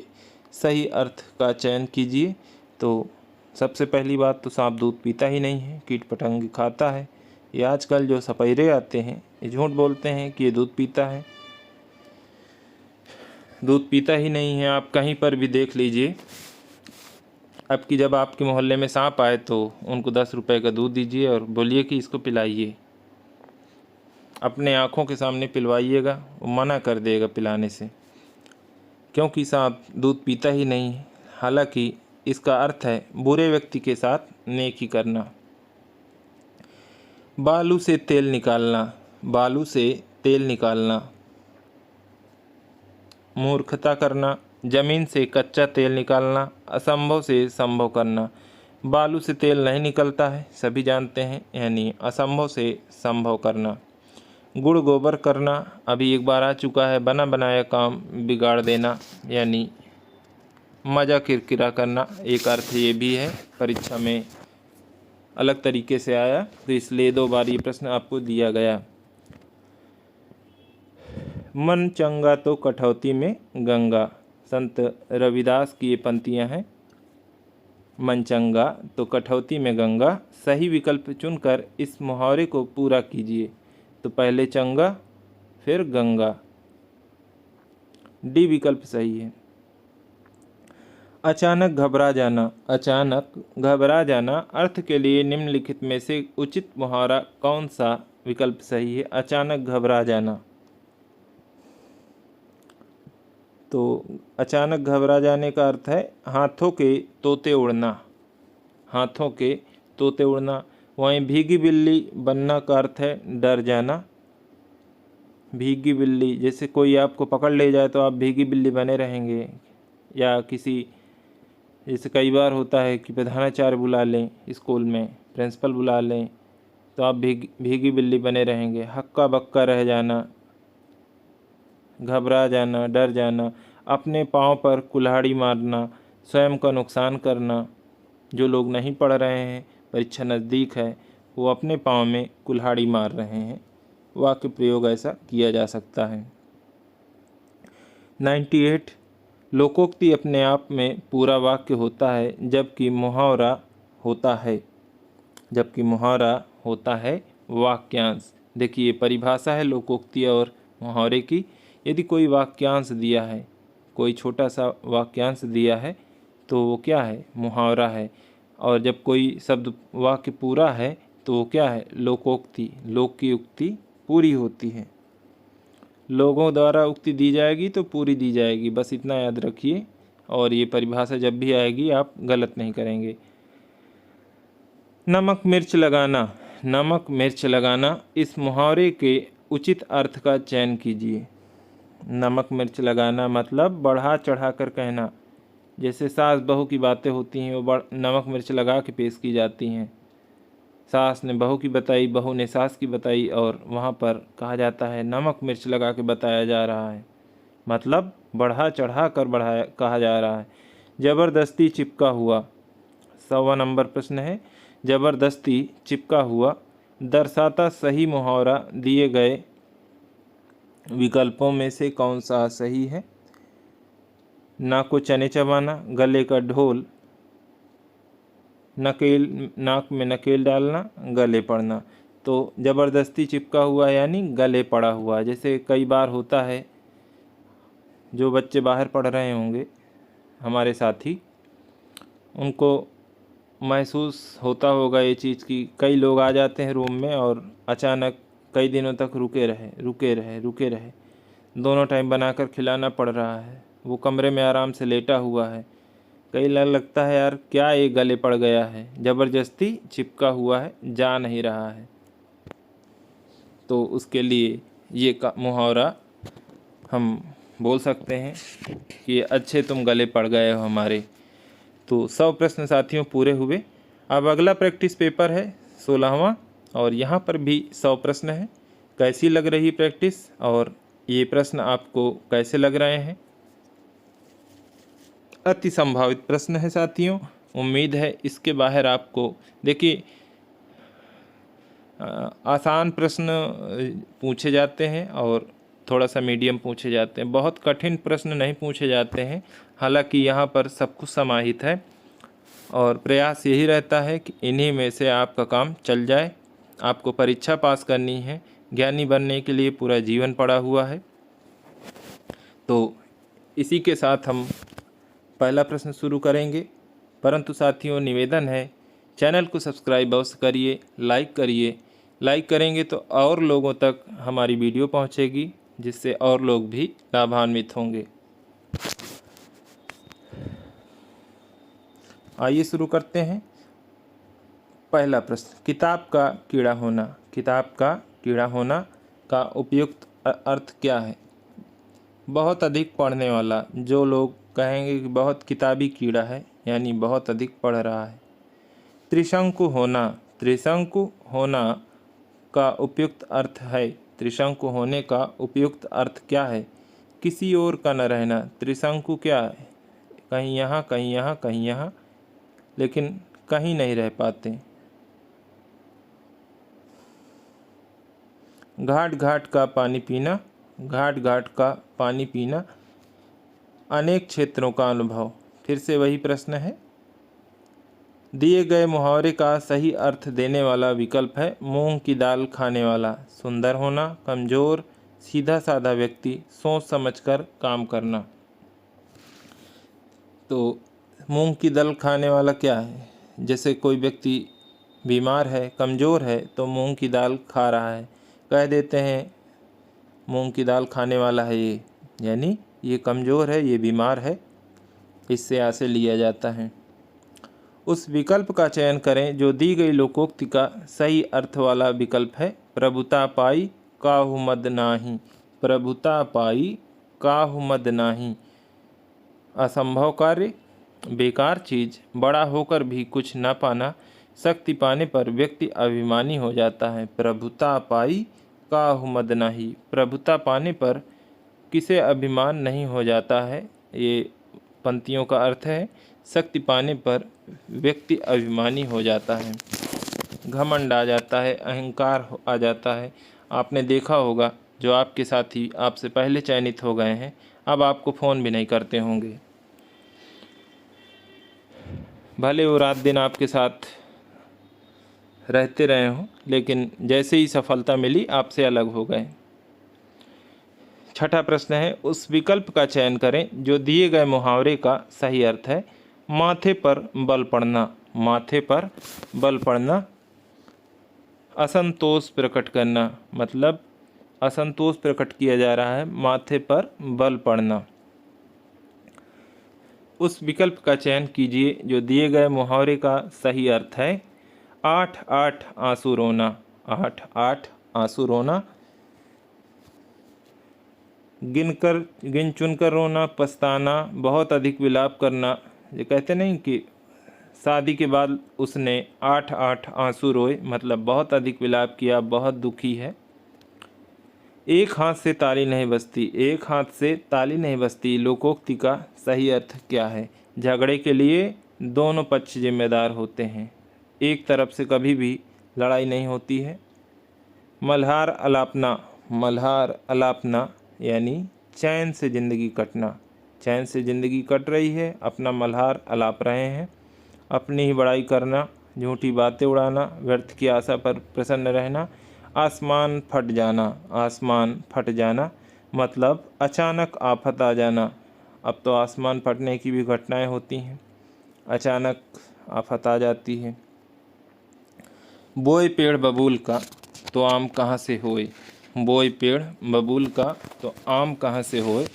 सही अर्थ का चयन कीजिए। तो सबसे पहली बात तो सांप दूध पीता ही नहीं है, कीट पतंग खाता है। ये आजकल जो सपेरे आते हैं ये झूठ बोलते हैं कि ये दूध पीता है, दूध पीता ही नहीं है। आप कहीं पर भी देख लीजिए, अब कि जब आपके मोहल्ले में सांप आए तो उनको 10 रुपए का दूध दीजिए और बोलिए कि इसको पिलाइए, अपने आँखों के सामने पिलवाइएगा, वो मना कर देगा पिलाने से, क्योंकि सांप दूध पीता ही नहीं है। हालांकि इसका अर्थ है बुरे व्यक्ति के साथ नेकी करना। बालू से तेल निकालना, बालू से तेल निकालना, मूर्खता करना, जमीन से कच्चा तेल निकालना, असंभव से संभव करना। बालू से तेल नहीं निकलता है, सभी जानते हैं, यानी असंभव से संभव करना। गुड़ गोबर करना, अभी एक बार आ चुका है, बना बनाया काम बिगाड़ देना, यानी मजा किरकिरा करना। एक अर्थ ये भी है, परीक्षा में अलग तरीके से आया तो इसलिए 2 बार ये प्रश्न आपको दिया गया। मन चंगा तो कठौती में गंगा, संत रविदास की ये पंक्तियाँ हैं। मन चंगा तो कठौती में गंगा, सही विकल्प चुनकर इस मुहावरे को पूरा कीजिए। तो पहले चंगा फिर गंगा। डी विकल्प सही है। अचानक घबरा जाना, अचानक घबरा जाना अर्थ के लिए निम्नलिखित में से उचित मुहावरा कौन सा विकल्प सही है? अचानक घबरा जाना। तो अचानक घबरा जाने का अर्थ है हाथों के तोते उड़ना, हाथों के तोते उड़ना। वहीं भीगी बिल्ली बनना का अर्थ है डर जाना। भीगी बिल्ली, जैसे कोई आपको पकड़ ले जाए तो आप भीगी बिल्ली बने रहेंगे, या किसी, जैसे कई बार होता है कि प्रधानाचार्य बुला लें स्कूल में, प्रिंसिपल बुला लें, तो आप भीगी बिल्ली बने रहेंगे। हक्का बक्का रह जाना, घबरा जाना, डर जाना। अपने पाँव पर कुल्हाड़ी मारना, स्वयं का नुकसान करना। जो लोग नहीं पढ़ रहे हैं, परीक्षा नज़दीक है, वो अपने पाँव में कुल्हाड़ी मार रहे हैं। वाक्य प्रयोग ऐसा किया जा सकता है। 98 लोकोक्ति अपने आप में पूरा वाक्य होता है जबकि मुहावरा होता है, जबकि मुहावरा होता है वाक्यांश। देखिए परिभाषा है लोकोक्ति और मुहावरे की। यदि कोई वाक्यांश दिया है, कोई छोटा सा वाक्यांश दिया है, तो वो क्या है? मुहावरा है। और जब कोई शब्द वाक्य पूरा है तो वो क्या है? लोकोक्ति। लोक की उक्ति पूरी होती है। लोगों द्वारा उक्ति दी जाएगी तो पूरी दी जाएगी, बस इतना याद रखिए। और ये परिभाषा जब भी आएगी आप गलत नहीं करेंगे। नमक मिर्च लगाना, नमक मिर्च लगाना, इस मुहावरे के उचित अर्थ का चयन कीजिए। नमक मिर्च लगाना मतलब बढ़ा चढ़ा कर कहना। जैसे सास बहू की बातें होती हैं, वो नमक मिर्च लगा के पेश की जाती हैं। सास ने बहू की बताई, बहू ने सास की बताई, और वहाँ पर कहा जाता है नमक मिर्च लगा के बताया जा रहा है, मतलब बढ़ा चढ़ा कर बढ़ाया कहा जा रहा है। ज़बरदस्ती चिपका हुआ, 100वां नंबर प्रश्न है। ज़बरदस्ती चिपका हुआ दर्शाता सही मुहावरा दिए गए विकल्पों में से कौन सा सही है? नाक को चने चबाना, गले का ढोल, नाक में नकेल डालना, गले पड़ना। तो ज़बरदस्ती चिपका हुआ यानी गले पड़ा हुआ। जैसे कई बार होता है, जो बच्चे बाहर पढ़ रहे होंगे हमारे साथी, उनको महसूस होता होगा ये चीज़ कि कई लोग आ जाते हैं रूम में और अचानक कई दिनों तक रुके रहे, दोनों टाइम बनाकर खिलाना पड़ रहा है, वो कमरे में आराम से लेटा हुआ है। कई लगता है यार क्या ये गले पड़ गया है, ज़बरदस्ती चिपका हुआ है, जा नहीं रहा है। तो उसके लिए ये मुहावरा हम बोल सकते हैं कि अच्छे तुम गले पड़ गए हो हमारे। तो 100 प्रश्न साथियों पूरे हुए। अब अगला प्रैक्टिस पेपर है 16वां, और यहाँ पर भी 100 प्रश्न है। कैसी लग रही प्रैक्टिस और ये प्रश्न आपको कैसे लग रहे हैं? अति संभावित प्रश्न है साथियों, उम्मीद है इसके बाहर आपको, देखिए आसान प्रश्न पूछे जाते हैं और थोड़ा सा मीडियम पूछे जाते हैं, बहुत कठिन प्रश्न नहीं पूछे जाते हैं। हालांकि यहाँ पर सब कुछ समाहित है और प्रयास यही रहता है कि इन्हीं में से आपका काम चल जाए। आपको परीक्षा पास करनी है, ज्ञानी बनने के लिए पूरा जीवन पड़ा हुआ है। तो इसी के साथ हम पहला प्रश्न शुरू करेंगे, परंतु साथियों निवेदन है चैनल को सब्सक्राइब अवश्य करिए, लाइक करिए। लाइक करेंगे तो और लोगों तक हमारी वीडियो पहुंचेगी, जिससे और लोग भी लाभान्वित होंगे। आइए शुरू करते हैं। पहला प्रश्न, किताब का कीड़ा होना, किताब का कीड़ा होना का उपयुक्त अर्थ क्या है? बहुत अधिक पढ़ने वाला, जो लोग कहेंगे कि बहुत किताबी कीड़ा है यानी बहुत अधिक पढ़ रहा है। त्रिशंकु होना, त्रिशंकु होना का उपयुक्त अर्थ है। त्रिशंकु होने का उपयुक्त अर्थ क्या है? किसी और का न रहना। त्रिशंकु क्या है? कहीं यहाँ कहीं यहाँ कहीं यहाँ, लेकिन कहीं नहीं रह पाते। घाट घाट का पानी पीना, घाट घाट का पानी पीना, अनेक क्षेत्रों का अनुभव। फिर से वही प्रश्न है। दिए गए मुहावरे का सही अर्थ देने वाला विकल्प है मूंग की दाल खाने वाला। सुंदर होना, कमज़ोर, सीधा साधा व्यक्ति, सोच समझकर काम करना। तो मूंग की दाल खाने वाला क्या है? जैसे कोई व्यक्ति बीमार है, कमज़ोर है, तो मूंग की दाल खा रहा है, कह देते हैं मूंग की दाल खाने वाला है ये, यानी ये कमज़ोर है, ये बीमार है, इससे ऐसे लिया जाता है। उस विकल्प का चयन करें जो दी गई लोकोक्ति का सही अर्थ वाला विकल्प है। प्रभुता पाई काहू मद नाही, प्रभुता पाई काहू मद नाही। असंभव कार्य, बेकार चीज़, बड़ा होकर भी कुछ न पाना, शक्ति पाने पर व्यक्ति अभिमानी हो जाता है। प्रभुता पाई काहू मद नाही, प्रभुता पाने पर किसे अभिमान नहीं हो जाता है। ये पंक्तियों का अर्थ है, शक्ति पाने पर व्यक्ति अभिमानी हो जाता है, घमंड आ जाता है, अहंकार आ जाता है। आपने देखा होगा जो आपके साथी आपसे पहले चयनित हो गए हैं, अब आपको फ़ोन भी नहीं करते होंगे, भले वो रात दिन आपके साथ रहते रहे हों, लेकिन जैसे ही सफलता मिली आपसे अलग हो गए। छठा प्रश्न है, उस विकल्प का चयन करें जो दिए गए मुहावरे का सही अर्थ है। माथे पर बल पड़ना, माथे पर बल पड़ना, असंतोष प्रकट करना, मतलब असंतोष प्रकट किया जा रहा है, माथे पर बल पड़ना। उस विकल्प का चयन कीजिए जो दिए गए मुहावरे का सही अर्थ है। 8-8 आंसू रोना, 8-8 आंसू रोना, गिन चुन कर रोना, पछताना, बहुत अधिक विलाप करना। ये कहते नहीं कि शादी के बाद उसने 8-8 आंसू रोए, मतलब बहुत अधिक विलाप किया, बहुत दुखी है। एक हाथ से ताली नहीं बजती, एक हाथ से ताली नहीं बजती लोकोक्ति का सही अर्थ क्या है? झगड़े के लिए दोनों पक्ष जिम्मेदार होते हैं, एक तरफ से कभी भी लड़ाई नहीं होती है। मल्हार अलापना, मल्हार अलापना यानी चैन से ज़िंदगी कटना, चैन से ज़िंदगी कट रही है, अपना मल्हार अलाप रहे हैं। अपनी ही बड़ाई करना, झूठी बातें उड़ाना, व्यर्थ की आशा पर प्रसन्न रहना। आसमान फट जाना, आसमान फट जाना मतलब अचानक आफत आ जाना। अब तो आसमान फटने की भी घटनाएं होती हैं, अचानक आफत आ जाती है। बोए पेड़ बबूल का तो आम कहाँ से होए, बोए पेड़ बबूल का तो आम कहाँ से होए,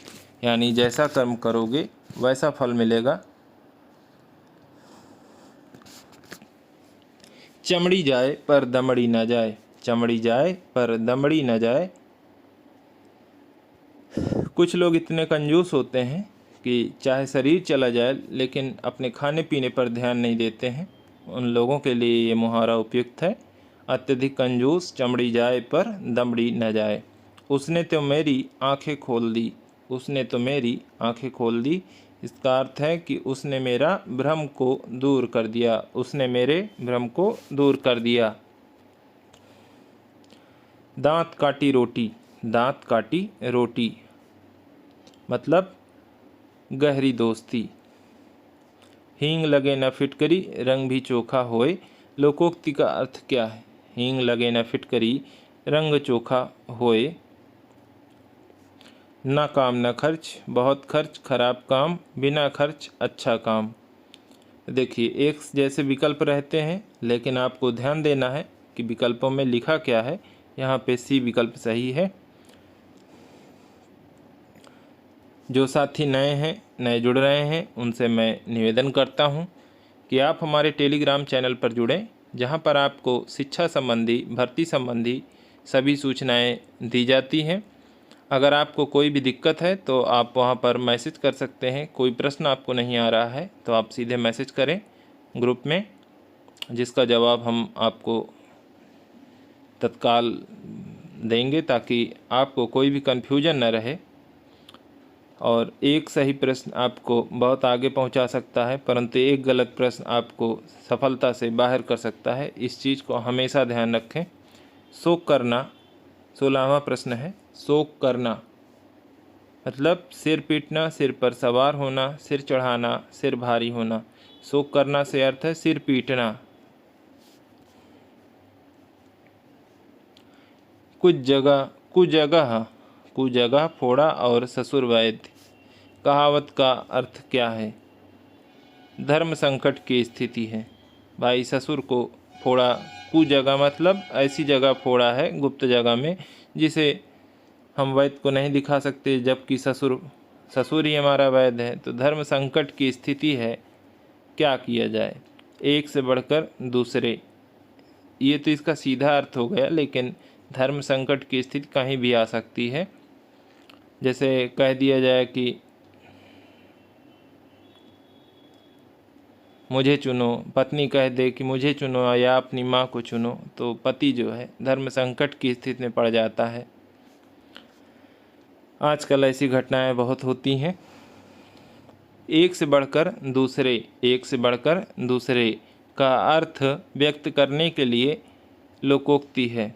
यानी जैसा कर्म करोगे वैसा फल मिलेगा। चमड़ी जाए पर दमड़ी न जाए, चमड़ी जाए पर दमड़ी न जाए। कुछ लोग इतने कंजूस होते हैं कि चाहे शरीर चला जाए लेकिन अपने खाने पीने पर ध्यान नहीं देते हैं, उन लोगों के लिए ये मुहावरा उपयुक्त है। अत्यधिक कंजूस, चमड़ी जाए पर दमड़ी न जाए। उसने तो मेरी आंखें खोल दी, उसने तो मेरी आंखें खोल दी, इसका अर्थ है कि उसने मेरा भ्रम को दूर कर दिया, उसने मेरे भ्रम को दूर कर दिया। दांत काटी रोटी, दांत काटी रोटी मतलब गहरी दोस्ती। हींग लगे न फिटकरी, रंग भी चोखा होए। लोकोक्ति का अर्थ क्या है? हींग लगे न फिटकरी, रंग चोखा होए। ना काम न खर्च, बहुत खर्च खराब काम, बिना खर्च अच्छा काम। देखिए, एक जैसे विकल्प रहते हैं, लेकिन आपको ध्यान देना है कि विकल्पों में लिखा क्या है। यहाँ पे सी विकल्प सही है। जो साथी नए हैं, नए जुड़ रहे हैं, उनसे मैं निवेदन करता हूं कि आप हमारे टेलीग्राम चैनल पर जुड़ें, जहां पर आपको शिक्षा संबंधी, भर्ती संबंधी सभी सूचनाएं दी जाती हैं। अगर आपको कोई भी दिक्कत है तो आप वहां पर मैसेज कर सकते हैं। कोई प्रश्न आपको नहीं आ रहा है तो आप सीधे मैसेज करें ग्रुप में, जिसका जवाब हम आपको तत्काल देंगे, ताकि आपको कोई भी कन्फ्यूजन न रहे। और एक सही प्रश्न आपको बहुत आगे पहुंचा सकता है, परंतु एक गलत प्रश्न आपको सफलता से बाहर कर सकता है। इस चीज़ को हमेशा ध्यान रखें। शोक करना 16वां प्रश्न है। शोक करना मतलब सिर पीटना, सिर पर सवार होना, सिर चढ़ाना, सिर भारी होना। शोक करना से अर्थ है सिर पीटना। कुछ जगह कुजगह फोड़ा और ससुर वैद्य। कहावत का अर्थ क्या है? धर्म संकट की स्थिति है। भाई ससुर को फोड़ा, कुजगह मतलब ऐसी जगह फोड़ा है गुप्त जगह में जिसे हम वैद्य को नहीं दिखा सकते, जबकि ससुर ही हमारा वैद्य है। तो धर्म संकट की स्थिति है, क्या किया जाए? एक से बढ़कर दूसरे, ये तो इसका सीधा अर्थ हो गया, लेकिन धर्म संकट की स्थिति कहीं भी आ सकती है। जैसे कह दिया जाए कि मुझे चुनो, पत्नी कह दे कि मुझे चुनो या अपनी माँ को चुनो, तो पति जो है धर्म संकट की स्थिति में पड़ जाता है। आजकल ऐसी घटनाएं बहुत होती हैं। एक से बढ़कर दूसरे का अर्थ व्यक्त करने के लिए लोकोक्ति है।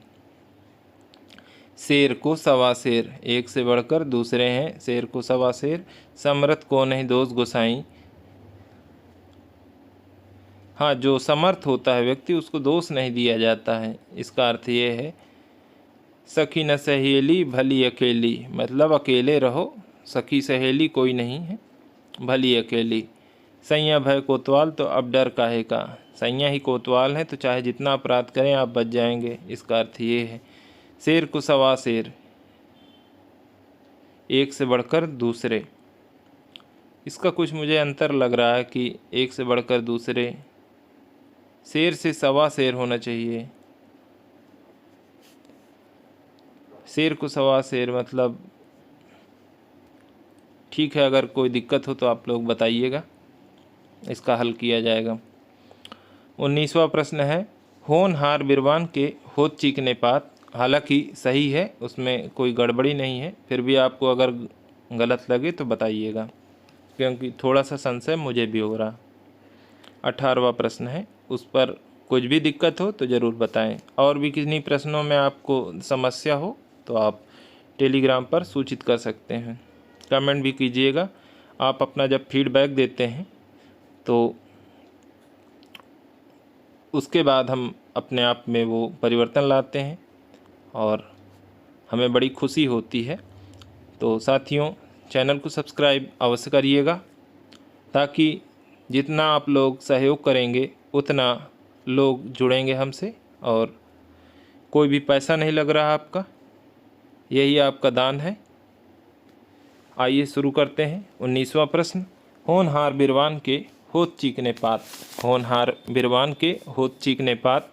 शेर को सवा शेर, एक से बढ़कर दूसरे हैं, शेर को सवा शेर। समर्थ को नहीं दोष गोसाई। हाँ, जो समर्थ होता है व्यक्ति उसको दोष नहीं दिया जाता है। इसका अर्थ ये है, सखी न सहेली भली अकेली, मतलब अकेले रहो, सखी सहेली कोई नहीं है, भली अकेली। सैया भय कोतवाल, तो अब डर काहे का। सैया ही कोतवाल है तो चाहे जितना अपराध करें आप बच जाएंगे। इसका अर्थ ये है। शेर को सवा शेर, एक से बढ़कर दूसरे। इसका कुछ मुझे अंतर लग रहा है कि एक से बढ़कर दूसरे, शेर से सवा शेर होना चाहिए। शेर को सवा शेर मतलब ठीक है, अगर कोई दिक्कत हो तो आप लोग बताइएगा, इसका हल किया जाएगा। 19वां प्रश्न है, होनहार बिरबान के होत चीकने पात। हालांकि सही है, उसमें कोई गड़बड़ी नहीं है, फिर भी आपको अगर गलत लगे तो बताइएगा, क्योंकि थोड़ा सा संशय मुझे भी हो रहा। 18वां प्रश्न है, उस पर कुछ भी दिक्कत हो तो ज़रूर बताएं। और भी किन्हीं प्रश्नों में आपको समस्या हो तो आप टेलीग्राम पर सूचित कर सकते हैं, कमेंट भी कीजिएगा। आप अपना जब फीडबैक देते हैं तो उसके बाद हम अपने आप में वो परिवर्तन लाते हैं और हमें बड़ी खुशी होती है। तो साथियों, चैनल को सब्सक्राइब अवश्य करिएगा, ताकि जितना आप लोग सहयोग करेंगे उतना लोग जुड़ेंगे हमसे, और कोई भी पैसा नहीं लग रहा आपका, यही आपका दान है। आइए शुरू करते हैं। 19वां प्रश्न, होनहार बिरबान के होत चीकने पात। होनहार बिरबान के होत चीकने पात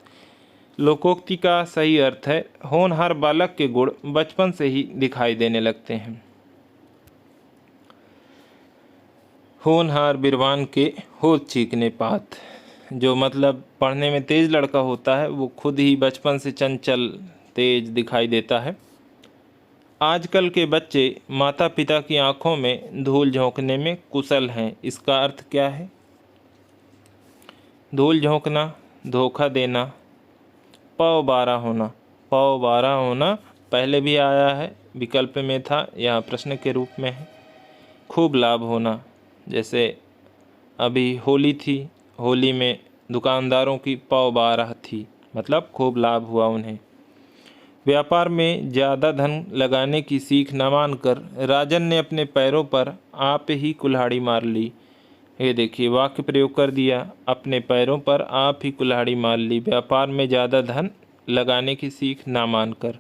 लोकोक्ति का सही अर्थ है, होनहार बालक के गुण बचपन से ही दिखाई देने लगते हैं। होनहार बिरबान के होत चीकने पात, जो मतलब पढ़ने में तेज लड़का होता है वो खुद ही बचपन से चंचल तेज दिखाई देता है। आजकल के बच्चे माता पिता की आंखों में धूल झोंकने में कुशल हैं। इसका अर्थ क्या है? धूल झोंकना, धोखा देना, पौ बारह होना। पौ बारह होना पहले भी आया है, विकल्प में था, यहाँ प्रश्न के रूप में है। खूब लाभ होना, जैसे अभी होली थी, होली में दुकानदारों की पौ बारह थी, मतलब खूब लाभ हुआ उन्हें। व्यापार में ज़्यादा धन लगाने की सीख न मानकर राजन ने अपने पैरों पर आप ही कुल्हाड़ी मार ली। ये देखिए, वाक्य प्रयोग कर दिया, अपने पैरों पर आप ही कुल्हाड़ी मार ली। व्यापार में ज़्यादा धन लगाने की सीख ना मानकर,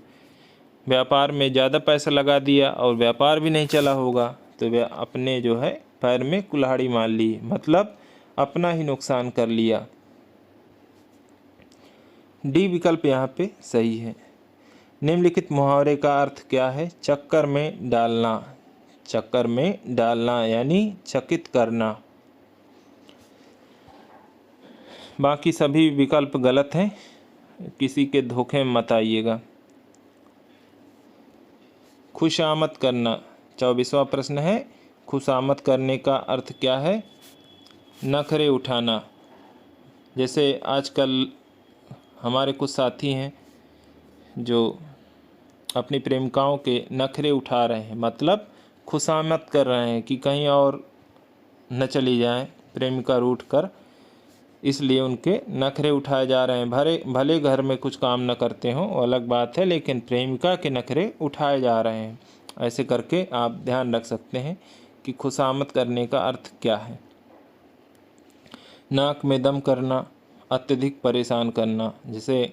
व्यापार में ज़्यादा पैसा लगा दिया और व्यापार भी नहीं चला होगा, तो वह अपने जो है पैर में कुल्हाड़ी मार ली, मतलब अपना ही नुकसान कर लिया। डी विकल्प यहाँ पे सही है। निम्नलिखित मुहावरे का अर्थ क्या है? चक्कर में डालना। चक्कर में डालना यानी चकित करना। बाकी सभी विकल्प गलत हैं, किसी के धोखे में मत आइएगा। खुशामद करना, 24वां प्रश्न है, खुशामद करने का अर्थ क्या है? नखरे उठाना। जैसे आजकल हमारे कुछ साथी हैं जो अपनी प्रेमिकाओं के नखरे उठा रहे हैं, मतलब खुशामद कर रहे हैं कि कहीं और न चली जाएं प्रेमिका रूठ कर, इसलिए उनके नखरे उठाए जा रहे हैं। भले घर में कुछ काम न करते हों, अलग बात है, लेकिन प्रेमिका के नखरे उठाए जा रहे हैं। ऐसे करके आप ध्यान रख सकते हैं कि खुशामद करने का अर्थ क्या है। नाक में दम करना, अत्यधिक परेशान करना। जैसे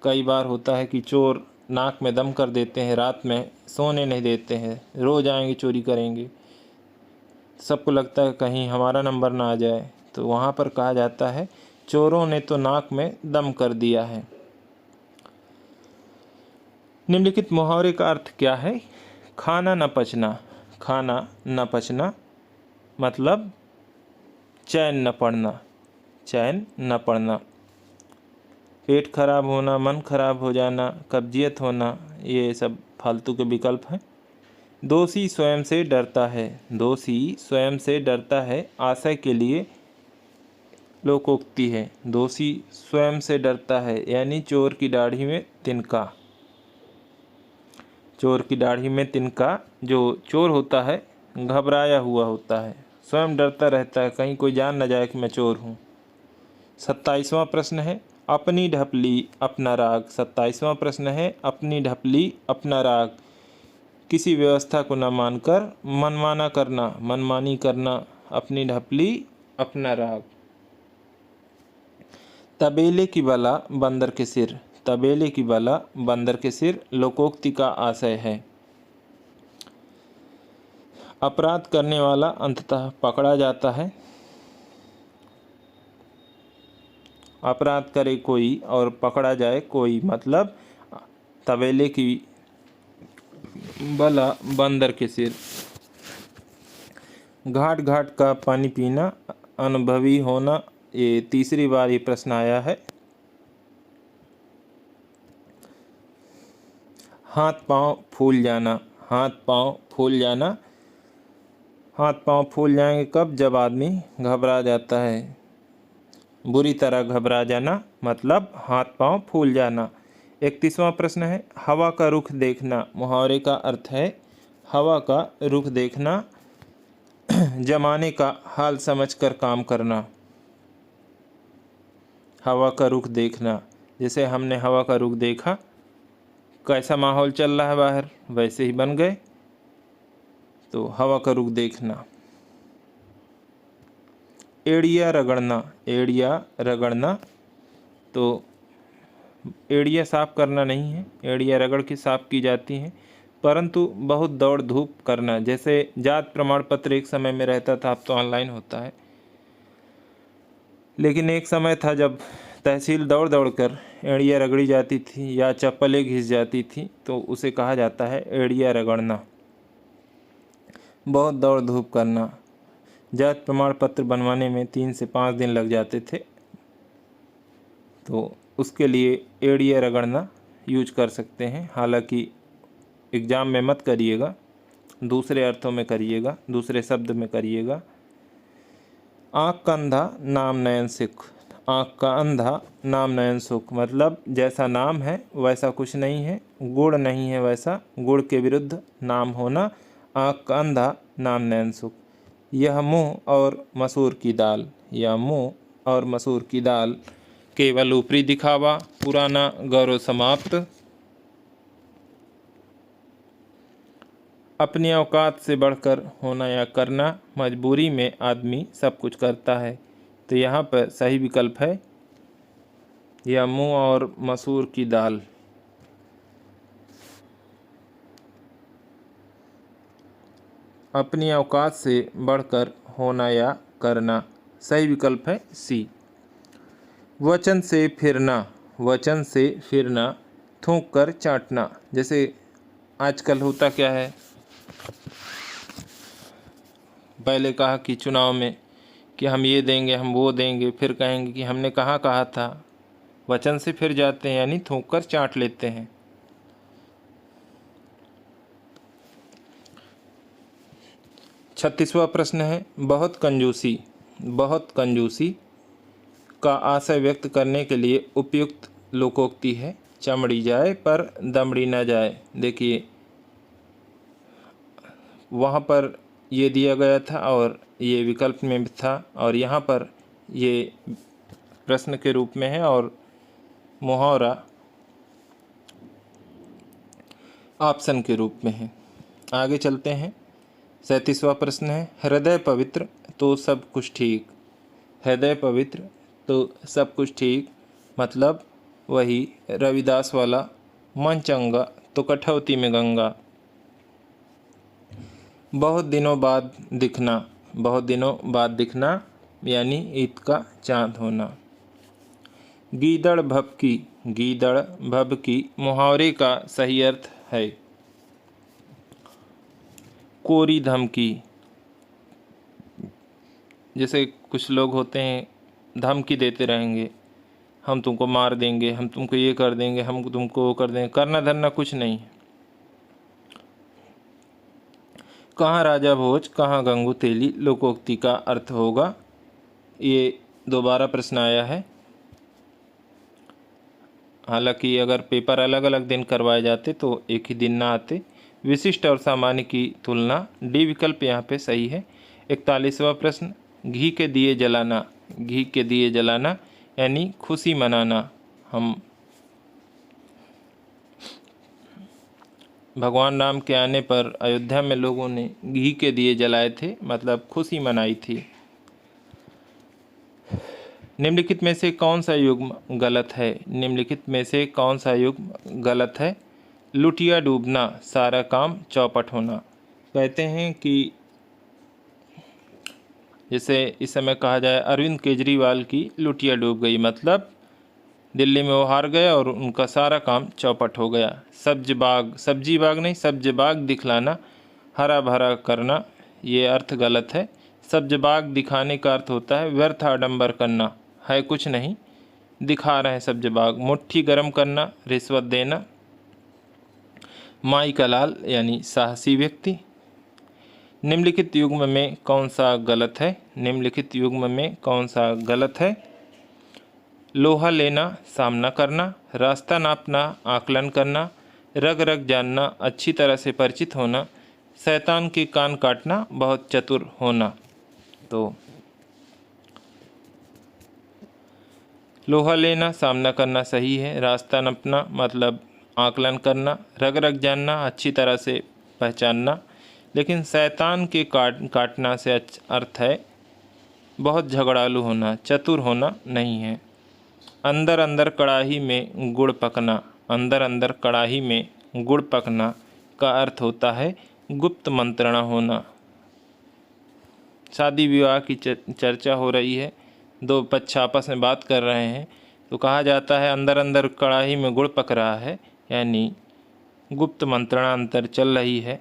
कई बार होता है कि चोर नाक में दम कर देते हैं, रात में सोने नहीं देते हैं, रोज़ आएंगे चोरी करेंगे, सबको लगता है कहीं हमारा नंबर ना आ जाए, तो वहाँ पर कहा जाता है चोरों ने तो नाक में दम कर दिया है। निम्नलिखित मुहावरे का अर्थ क्या है? खाना न पचना। खाना न पचना मतलब चैन न पड़ना, चैन न पड़ना। पेट खराब होना, मन खराब हो जाना, कब्जियत होना, ये सब फालतू के विकल्प हैं। दोषी स्वयं से डरता है। दोषी स्वयं से डरता है आशय के लिए लोकोक्ति है। दोषी स्वयं से डरता है यानी चोर की दाढ़ी में तिनका। चोर की दाढ़ी में तिनका, जो चोर होता है घबराया हुआ होता है, स्वयं डरता रहता है कहीं कोई जान न जाए कि मैं चोर हूँ। 27वां प्रश्न है अपनी ढपली अपना राग। 27वां प्रश्न है अपनी ढपली अपना राग। किसी व्यवस्था को न मानकर मनमाना करना, मनमानी करना, अपनी ढपली अपना राग। तबेले की बला बंदर के सिर। तबेले की बला बंदर के सिर लोकोक्ति का आशय है। अपराध करने वाला अंततः पकड़ा जाता है। अपराध करे कोई और पकड़ा जाए कोई, मतलब तबेले की बला बंदर के सिर। घाट घाट का पानी पीना, अनुभवी होना, ये तीसरी बार ये प्रश्न आया है। हाथ पांव फूल जाना। हाथ पांव फूल जाना, हाथ पांव फूल जाएंगे कब? जब आदमी घबरा जाता है, बुरी तरह घबरा जाना, मतलब हाथ पांव फूल जाना। 31वां प्रश्न है हवा का रुख देखना। मुहावरे का अर्थ है हवा का रुख देखना, जमाने का हाल समझकर काम करना। हवा का रुख देखना, जैसे हमने हवा का रुख देखा, कैसा माहौल चल रहा है बाहर, वैसे ही बन गए, तो हवा का रुख देखना। एड़िया रगड़ना। एड़िया रगड़ना, तो एड़िया साफ करना नहीं है, एड़िया रगड़ के साफ की जाती हैं, परंतु बहुत दौड़ धूप करना। जैसे जात प्रमाण पत्र एक समय में रहता था, अब तो ऑनलाइन होता है, लेकिन एक समय था जब तहसील दौड़ दौड़ कर एड़िया रगड़ी जाती थी या चप्पलें घिस जाती थी, तो उसे कहा जाता है एड़िया रगड़ना। बहुत दौड़ धूप करना। जात प्रमाण पत्र बनवाने में 3 से 5 दिन लग जाते थे, तो उसके लिए एड़िया रगड़ना यूज कर सकते हैं। हालांकि एग्ज़ाम में मत करिएगा, दूसरे अर्थों में करिएगा, दूसरे शब्द में करिएगा। आँख का अंधा नाम नयन सुख। आँख का अंधा नाम नयन सुख, मतलब जैसा नाम है वैसा कुछ नहीं है, गुण नहीं है वैसा, गुण के विरुद्ध नाम होना। आँख का अंधा नाम नयन सुख। यह मुँह और मसूर की दाल। यह मुँह और मसूर की दाल, केवल ऊपरी दिखावा, पुराना गौरव समाप्त। अपनी औकात से बढ़कर होना या करना, मजबूरी में आदमी सब कुछ करता है, तो यहाँ पर सही विकल्प है यह मुँह और मसूर की दाल। अपनी औकात से बढ़कर होना या करना, सही विकल्प है सी। वचन से फिरना। वचन से फिरना, थूक कर चाटना। जैसे आजकल होता क्या है, पहले कहा कि चुनाव में कि हम ये देंगे, हम वो देंगे, फिर कहेंगे कि हमने कहाँ कहा था। वचन से फिर जाते हैं यानी थूक कर चाट लेते हैं। 36वां प्रश्न है बहुत कंजूसी। बहुत कंजूसी का आशय व्यक्त करने के लिए उपयुक्त लोकोक्ति है। चमड़ी जाए पर दमड़ी न जाए। देखिए वहाँ पर ये दिया गया था और ये विकल्प में भी था, और यहाँ पर ये प्रश्न के रूप में है और मुहावरा ऑप्शन के रूप में है। आगे चलते हैं। 37वां प्रश्न है, हृदय पवित्र तो सब कुछ ठीक। हृदय पवित्र तो सब कुछ ठीक मतलब वही रविदास वाला, मन चंगा तो कठौती में गंगा। बहुत दिनों बाद दिखना, बहुत दिनों बाद दिखना यानी ईद का चाँद होना। गीदड़ भभकी, गीदड़ भभकी मुहावरे का सही अर्थ है कोरी धमकी। जैसे कुछ लोग होते हैं धमकी देते रहेंगे, हम तुमको मार देंगे, हम तुमको ये कर देंगे, हम तुमको वो कर देंगे, करना धरना कुछ नहीं है। कहाँ राजा भोज कहाँ गंगू तेली लोकोक्ति का अर्थ होगा। ये दोबारा प्रश्न आया है। हालांकि अगर पेपर अलग अलग दिन करवाए जाते तो एक ही दिन ना आते। विशिष्ट और सामान्य की तुलना, डी विकल्प यहाँ पे सही है। 41वां प्रश्न, घी के दिए जलाना, घी के दिए जलाना यानी खुशी मनाना। हम भगवान राम के आने पर अयोध्या में लोगों ने घी के दिए जलाए थे, मतलब खुशी मनाई थी। निम्नलिखित में से कौन सा युग्म गलत है। निम्नलिखित में से कौन सा युग्म गलत है। लुटिया डूबना, सारा काम चौपट होना। कहते हैं कि जैसे इस समय कहा जाए अरविंद केजरीवाल की लुटिया डूब गई, मतलब दिल्ली में वो हार गए और उनका सारा काम चौपट हो गया। सब्जी बाग नहीं, सब्ज बाग दिखलाना, हरा भरा करना, ये अर्थ गलत है। सब्ज बाग दिखाने का अर्थ होता है व्यर्थ आडंबर करना, है कुछ नहीं, दिखा रहे हैं सब्ज बाग। मुट्ठी गर्म करना, रिश्वत देना। माई का लाल यानी साहसी व्यक्ति। निम्नलिखित युग्म में कौन सा गलत है। निम्नलिखित युग्म में कौन सा गलत है। लोहा लेना, सामना करना, रास्ता नापना, आकलन करना, रग रग जानना, अच्छी तरह से परिचित होना, शैतान के कान काटना, बहुत चतुर होना। तो लोहा लेना, सामना करना सही है। रास्ता नापना मतलब आकलन करना, रग रग जानना, अच्छी तरह से पहचानना। लेकिन शैतान के काटना से अर्थ है बहुत झगड़ालू होना, चतुर होना नहीं है। अंदर अंदर कड़ाही में गुड़ पकना, अंदर अंदर कड़ाही में गुड़ पकना का अर्थ होता है गुप्त मंत्रणा होना। शादी विवाह की चर्चा हो रही है, दो पक्ष आपस में बात कर रहे हैं, तो कहा जाता है अंदर अंदर कड़ाही में गुड़ पक रहा है, यानी गुप्त मंत्रणा अंतर चल रही है।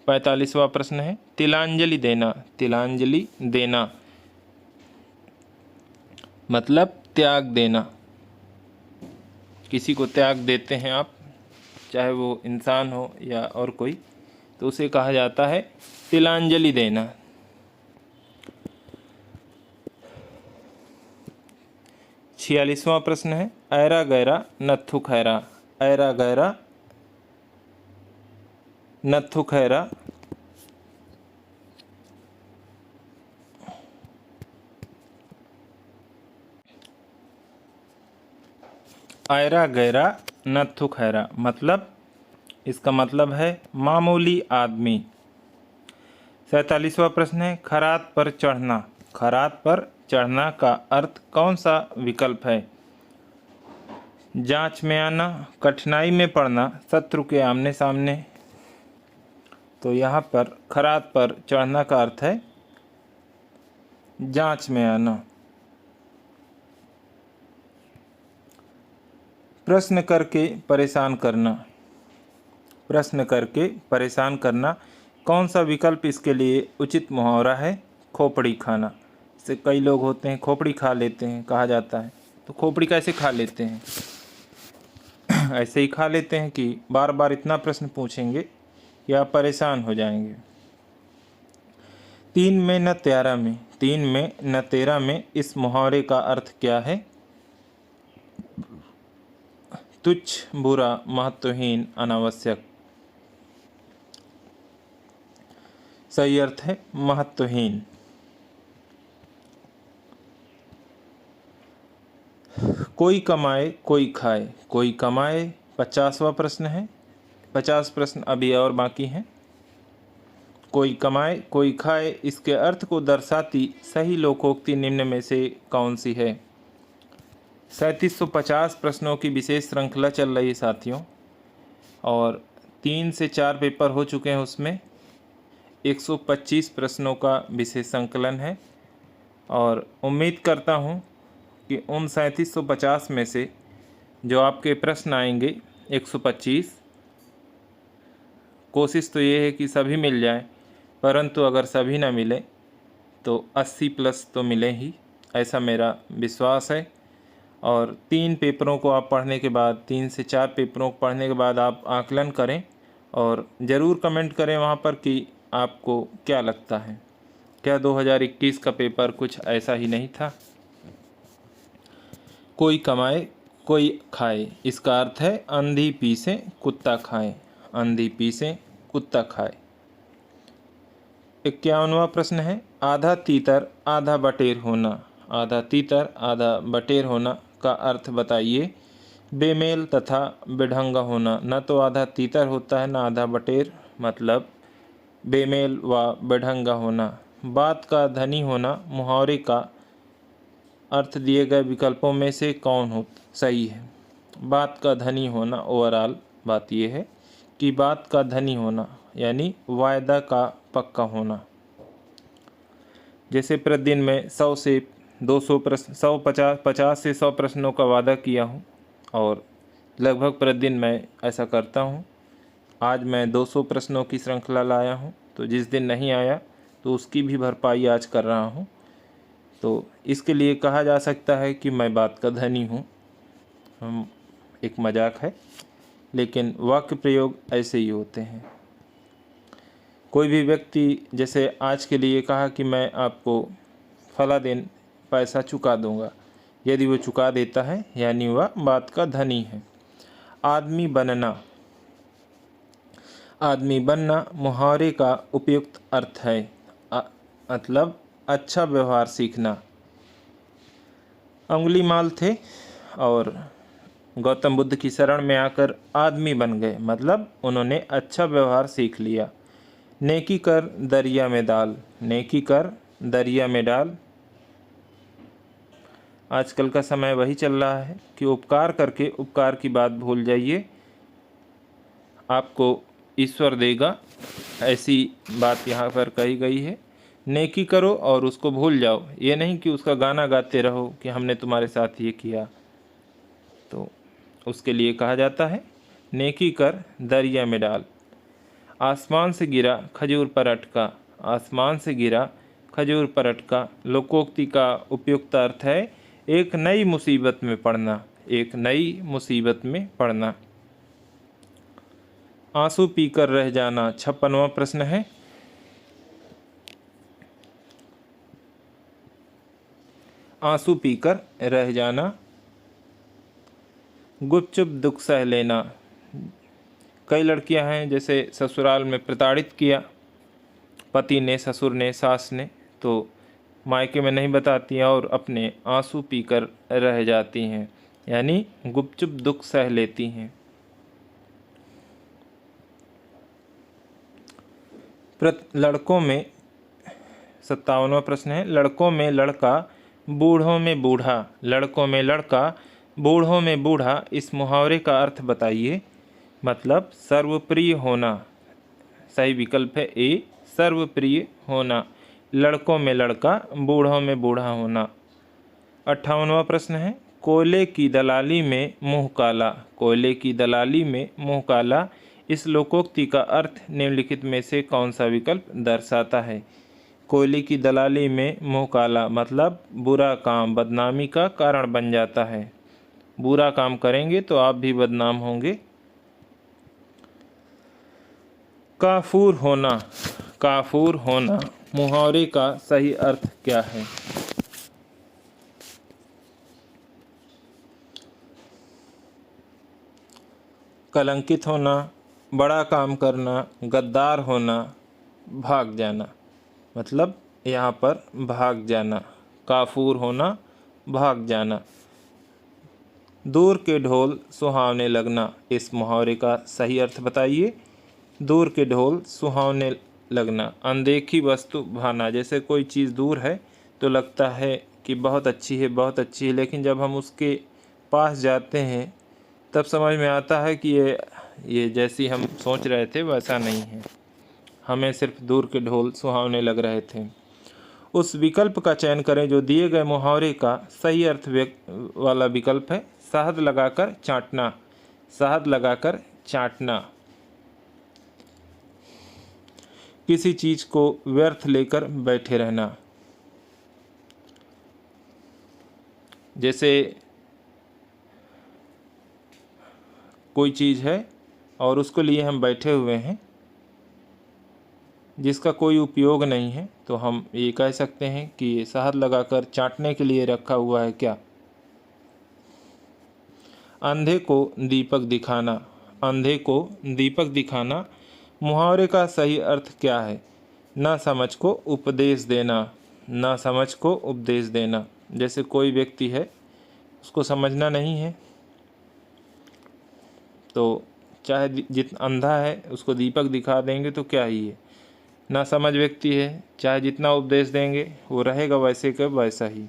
45वां प्रश्न है, तिलांजलि देना, तिलांजलि देना मतलब त्याग देना। किसी को त्याग देते हैं आप, चाहे वो इंसान हो या और कोई, तो उसे कहा जाता है तिलांजलि देना। 46वां प्रश्न है, ऐरा गैरा नत्थु खैरा, ऐरा गैरा नत्थु खैरा ऐरा गैरा नत्थु खैरा मतलब, इसका मतलब है मामूली आदमी। 47वां प्रश्न है, खरात पर चढ़ना, खरात पर चढ़ना का अर्थ कौन सा विकल्प है। जांच में आना, कठिनाई में पड़ना, शत्रु के आमने सामने। तो यहाँ पर खरात पर चढ़ना का अर्थ है जांच में आना। प्रश्न करके परेशान करना, प्रश्न करके परेशान करना, कौन सा विकल्प इसके लिए उचित मुहावरा है। खोपड़ी खाना, से कई लोग होते हैं खोपड़ी खा लेते हैं, कहा जाता है। तो खोपड़ी कैसे खा लेते हैं ऐसे ही खा लेते हैं कि बार बार इतना प्रश्न पूछेंगे कि आप परेशान हो जाएंगे। 3 में न 13 में, 3 में न 13 में इस मुहावरे का अर्थ क्या है। तुच्छ, बुरा, महत्वहीन, अनावश्यक। सही अर्थ है महत्वहीन। कोई कमाए कोई खाए, कोई कमाए 50वां प्रश्न है, 50 प्रश्न अभी और बाकी हैं। कोई कमाए कोई खाए, इसके अर्थ को दर्शाती सही लोकोक्ति निम्न में से कौन सी है। 3750 प्रश्नों की विशेष श्रृंखला चल रही है साथियों, और 3 से 4 पेपर हो चुके हैं। उसमें 125 प्रश्नों का विशेष संकलन है, और उम्मीद करता हूं कि उन 3750 में से जो आपके प्रश्न आएंगे 125, कोशिश तो ये है कि सभी मिल जाए, परंतु अगर सभी ना मिले तो 80 प्लस तो मिले ही, ऐसा मेरा विश्वास है। और 3 पेपरों को आप पढ़ने के बाद, 3 से 4 पेपरों को पढ़ने के बाद आप आकलन करें और ज़रूर कमेंट करें वहाँ पर कि आपको क्या लगता है, क्या 2021 का पेपर कुछ ऐसा ही नहीं था। कोई कमाए कोई खाए, इसका अर्थ है अंधी पीसे कुत्ता खाए, अंधी पीसे कुत्ता खाए। 51वां प्रश्न है, आधा तीतर आधा बटेर होना, आधा तीतर आधा बटेर होना का अर्थ बताइए। बेमेल तथा बेढंगा होना, न तो आधा तीतर होता है न आधा बटेर, मतलब बेमेल व बेढंगा होना। बात का धनी होना, मुहावरे का अर्थ दिए गए विकल्पों में से कौन हो सही है। बात का धनी होना, ओवरऑल बात यह है कि बात का धनी होना यानी वायदा का पक्का होना। जैसे प्रतिदिन मैं 100 से 200 प्रश्न, 50 से 100 प्रश्नों का वादा किया हूँ, और लगभग प्रतिदिन मैं ऐसा करता हूँ। आज मैं 200 प्रश्नों की श्रृंखला लाया हूँ, तो जिस दिन नहीं आया तो उसकी भी भरपाई आज कर रहा हूँ। तो इसके लिए कहा जा सकता है कि मैं बात का धनी हूँ। एक मजाक है, लेकिन वाक्य प्रयोग ऐसे ही होते हैं। कोई भी व्यक्ति जैसे आज के लिए कहा कि मैं आपको फला दिन पैसा चुका दूंगा, यदि वो चुका देता है यानी वह बात का धनी है। आदमी बनना, आदमी बनना मुहावरे का उपयुक्त अर्थ है, मतलब अच्छा व्यवहार सीखना। अंगुलीमाल थे और गौतम बुद्ध की शरण में आकर आदमी बन गए, मतलब उन्होंने अच्छा व्यवहार सीख लिया। नेकी कर दरिया में डाल, नेकी कर दरिया में डाल। आजकल का समय वही चल रहा है कि उपकार करके उपकार की बात भूल जाइए, आपको ईश्वर देगा, ऐसी बात यहाँ पर कही गई है। नेकी करो और उसको भूल जाओ, ये नहीं कि उसका गाना गाते रहो कि हमने तुम्हारे साथ ये किया। तो उसके लिए कहा जाता है नेकी कर दरिया में डाल। आसमान से गिरा खजूर पर अटका, आसमान से गिरा खजूर पर अटका लोकोक्ति का उपयुक्त अर्थ है एक नई मुसीबत में पड़ना, एक नई मुसीबत में पड़ना। आंसू पीकर रह जाना 56वां प्रश्न है। आंसू पीकर रह जाना, गुपचुप दुख सह लेना। कई लड़कियां हैं जैसे ससुराल में प्रताड़ित किया पति ने, ससुर ने, सास ने, तो मायके में नहीं बताती हैं और अपने आंसू पीकर रह जाती हैं, यानी गुपचुप दुख सह लेती हैं। लड़कों में 57वां प्रश्न है, लड़कों में लड़का बूढ़ों में बूढ़ा, लड़कों में लड़का बूढ़ों में बूढ़ा, इस मुहावरे का अर्थ बताइए। मतलब सर्वप्रिय होना, सही विकल्प है ए, सर्वप्रिय होना। लड़कों में लड़का बूढ़ों में बूढ़ा होना। 58वां प्रश्न है, कोयले की दलाली में मुँह काला, कोयले की दलाली में मुँह काला, इस लोकोक्ति का अर्थ निम्नलिखित में से कौन सा विकल्प दर्शाता है। कोयले की दलाली में मुँह काला मतलब बुरा काम बदनामी का कारण बन जाता है, बुरा काम करेंगे तो आप भी बदनाम होंगे। काफूर होना, काफूर होना मुहावरे का सही अर्थ क्या है। कलंकित होना, बड़ा काम करना, गद्दार होना, भाग जाना, मतलब यहाँ पर भाग जाना, काफूर होना भाग जाना। दूर के ढोल सुहावने लगना, इस मुहावरे का सही अर्थ बताइए। दूर के ढोल सुहावने लगना, अनदेखी वस्तु भाना, जैसे कोई चीज़ दूर है तो लगता है कि बहुत अच्छी है, बहुत अच्छी है, लेकिन जब हम उसके पास जाते हैं तब समझ में आता है कि ये जैसी हम सोच रहे थे वैसा नहीं है, हमें सिर्फ दूर के ढोल सुहावने लग रहे थे। उस विकल्प का चयन करें जो दिए गए मुहावरे का सही अर्थ वाला विकल्प है। शहद लगाकर चाटना, शहद लगाकर चाटना, किसी चीज को व्यर्थ लेकर बैठे रहना, जैसे कोई चीज़ है और उसको लिए हम बैठे हुए हैं जिसका कोई उपयोग नहीं है, तो हम ये कह सकते हैं कि ये शहद लगाकर चाटने के लिए रखा हुआ है क्या। अंधे को दीपक दिखाना, अंधे को दीपक दिखाना, मुहावरे का सही अर्थ क्या है। ना समझ को उपदेश देना, ना समझ को उपदेश देना, जैसे कोई व्यक्ति है उसको समझना नहीं है तो चाहे जितना अंधा है उसको दीपक दिखा देंगे तो क्या ही है, ना समझ व्यक्ति है चाहे जितना उपदेश देंगे वो रहेगा वैसे का वैसा ही।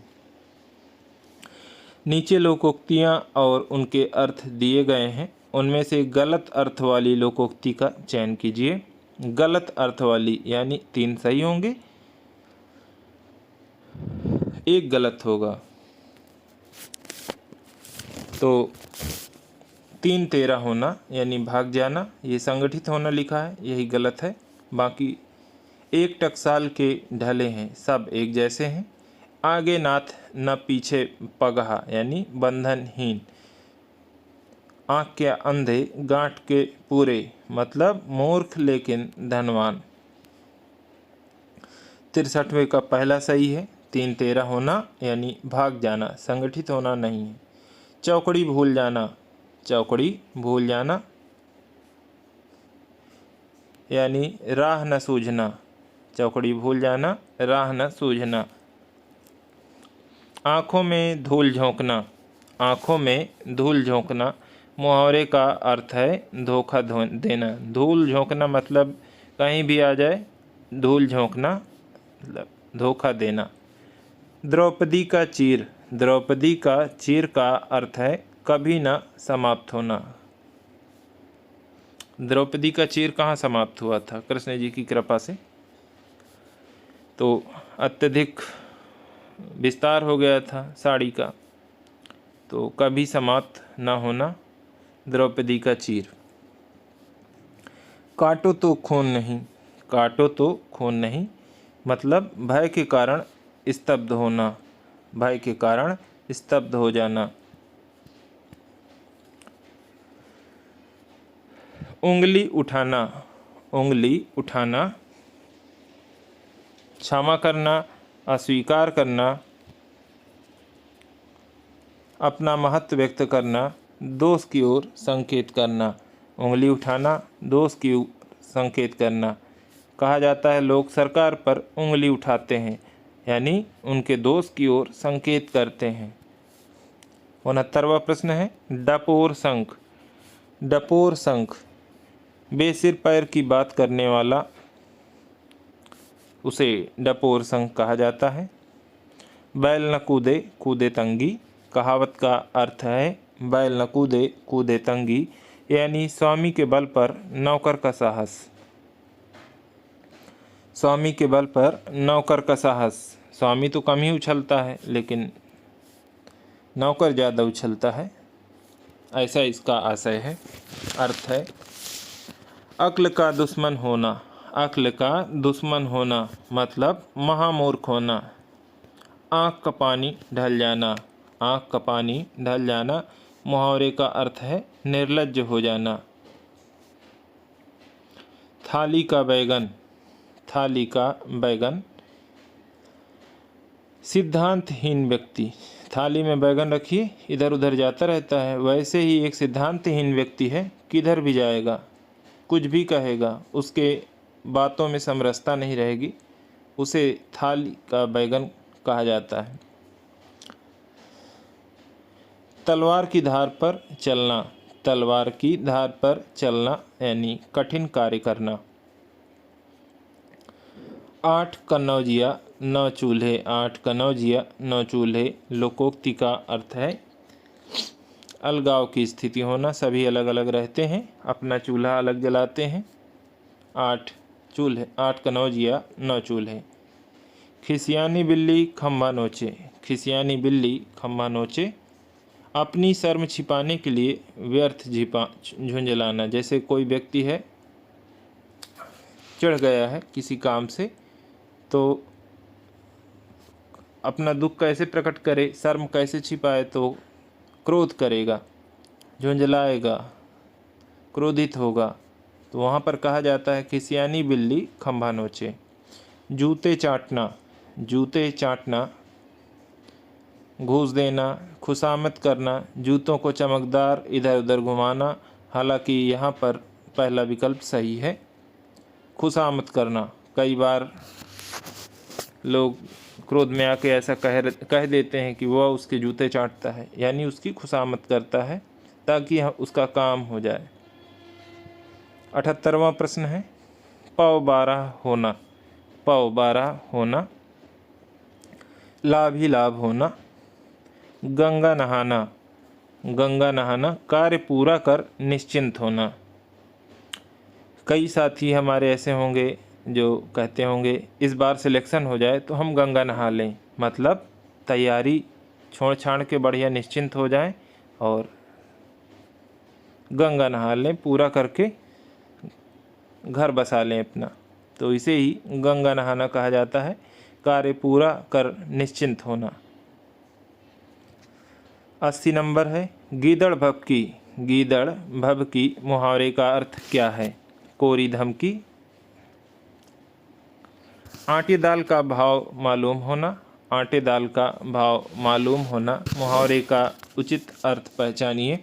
नीचे लोकोक्तियाँ और उनके अर्थ दिए गए हैं, उनमें से गलत अर्थ वाली लोकोक्ति का चयन कीजिए। गलत अर्थ वाली यानी 3 सही होंगे, 1 गलत होगा, तो 3 13 होना यानी भाग जाना, ये संगठित होना लिखा है, यही गलत है। बाकी 1 टकसाल के ढले हैं, सब एक जैसे हैं। आगे नाथ न पीछे पगहा यानी बंधनहीन। आँख के अंधे गांठ के पूरे, मतलब मूर्ख लेकिन धनवान। 63वें का पहला सही है, 3 13 होना यानी भाग जाना, संगठित होना नहीं है। चौकड़ी भूल जाना, चौकड़ी भूल जाना यानी राह न सूझना, चौकड़ी भूल जाना, राह न सूझना। आँखों में धूल झोंकना, आँखों में धूल झोंकना, मुहावरे का अर्थ है धोखा देना। धूल झोंकना मतलब कहीं भी आ जाए, धूल झोंकना मतलब धोखा देना। द्रौपदी का चीर, द्रौपदी का चीर का अर्थ है कभी ना समाप्त होना। द्रौपदी का चीर कहाँ समाप्त हुआ था? कृष्ण जी की कृपा से, तो अत्यधिक विस्तार हो गया था साड़ी का, तो कभी समाप्त ना होना, द्रौपदी का चीर। काटो तो खून नहीं, काटो तो खून नहीं मतलब भय के कारण स्तब्ध होना, भय के कारण स्तब्ध हो जाना। उंगली उठाना, उंगली उठाना, क्षमा करना, अस्वीकार करना, अपना महत्व व्यक्त करना, दोष की ओर संकेत करना। उंगली उठाना, दोष की ओर संकेत करना। कहा जाता है लोग सरकार पर उंगली उठाते हैं, यानी उनके दोष की ओर संकेत करते हैं। 69वां प्रश्न है डपोर शंख, डपोर शंख, बेसिर पैर की बात करने वाला उसे डपोर शंख कहा जाता है। बैल न कूदे कूदे तंगी, कहावत का अर्थ है बैल न कूदे कूदे तंगी, यानी स्वामी के बल पर नौकर का साहस, स्वामी के बल पर नौकर का साहस। स्वामी तो कम ही उछलता है लेकिन नौकर ज़्यादा उछलता है, ऐसा इसका आशय है, अर्थ है। अक्ल का दुश्मन होना, अक्ल का दुश्मन होना मतलब महामूर्ख होना। आँख का पानी ढल जाना, आँख का पानी ढल जाना, मुहावरे का अर्थ है निर्लज्ज हो जाना। थाली का बैगन, थाली का बैगन, सिद्धांतहीन व्यक्ति। थाली में बैगन रखिए इधर उधर जाता रहता है, वैसे ही एक सिद्धांतहीन व्यक्ति है, किधर भी जाएगा कुछ भी कहेगा, उसके बातों में समरसता नहीं रहेगी, उसे थाली का बैगन कहा जाता है। तलवार की धार पर चलना, तलवार की धार पर चलना यानी कठिन कार्य करना। 8 कनौजिया 9 चूल्हे, 8 कनौजिया 9 चूल्हे लोकोक्ति का अर्थ है अलगाव की स्थिति होना, सभी अलग अलग रहते हैं, अपना चूल्हा अलग जलाते हैं। 8 चूल्हे, 8 कनौजिया 9 चूल्हे। खिसियानी बिल्ली खम्भा नोचे, खिसियानी बिल्ली खम्भा नोचे अपनी शर्म छिपाने के लिए व्यर्थ झुंझलाना। जैसे कोई व्यक्ति है, चिढ़ गया है किसी काम से, तो अपना दुख कैसे प्रकट करे, शर्म कैसे छिपाए, तो क्रोध करेगा, झुंझलाएगा, क्रोधित होगा। तो वहाँ पर कहा जाता है खिसियानी बिल्ली खम्भा नोचे। जूते चाटना, जूते चाटना घूस देना, खुशामद करना, जूतों को चमकदार इधर उधर घुमाना। हालांकि यहाँ पर पहला विकल्प सही है, खुशामद करना। कई बार लोग क्रोध में आके ऐसा कह देते हैं कि वह उसके जूते चाटता है, यानी उसकी खुशामद करता है ताकि उसका काम हो जाए। 78वां प्रश्न है पौ 12 होना, पौ 12 होना, लाभ ही लाभ होना। गंगा नहाना, गंगा नहाना कार्य पूरा कर निश्चिंत होना। कई साथी हमारे ऐसे होंगे जो कहते होंगे इस बार सिलेक्शन हो जाए तो हम गंगा नहा लें, मतलब तैयारी छोड़ छाड़ के बढ़िया निश्चिंत हो जाएं और गंगा नहा लें, पूरा करके घर बसा लें अपना। तो इसे ही गंगा नहाना कहा जाता है, कार्य पूरा कर निश्चिंत होना। 80 नंबर है गीदड़ भभकी, गीदड़ भभकी मुहावरे का अर्थ क्या है? कोरी धमकी। आटे दाल का भाव मालूम होना, आटे दाल का भाव मालूम होना मुहावरे का उचित अर्थ पहचानिए।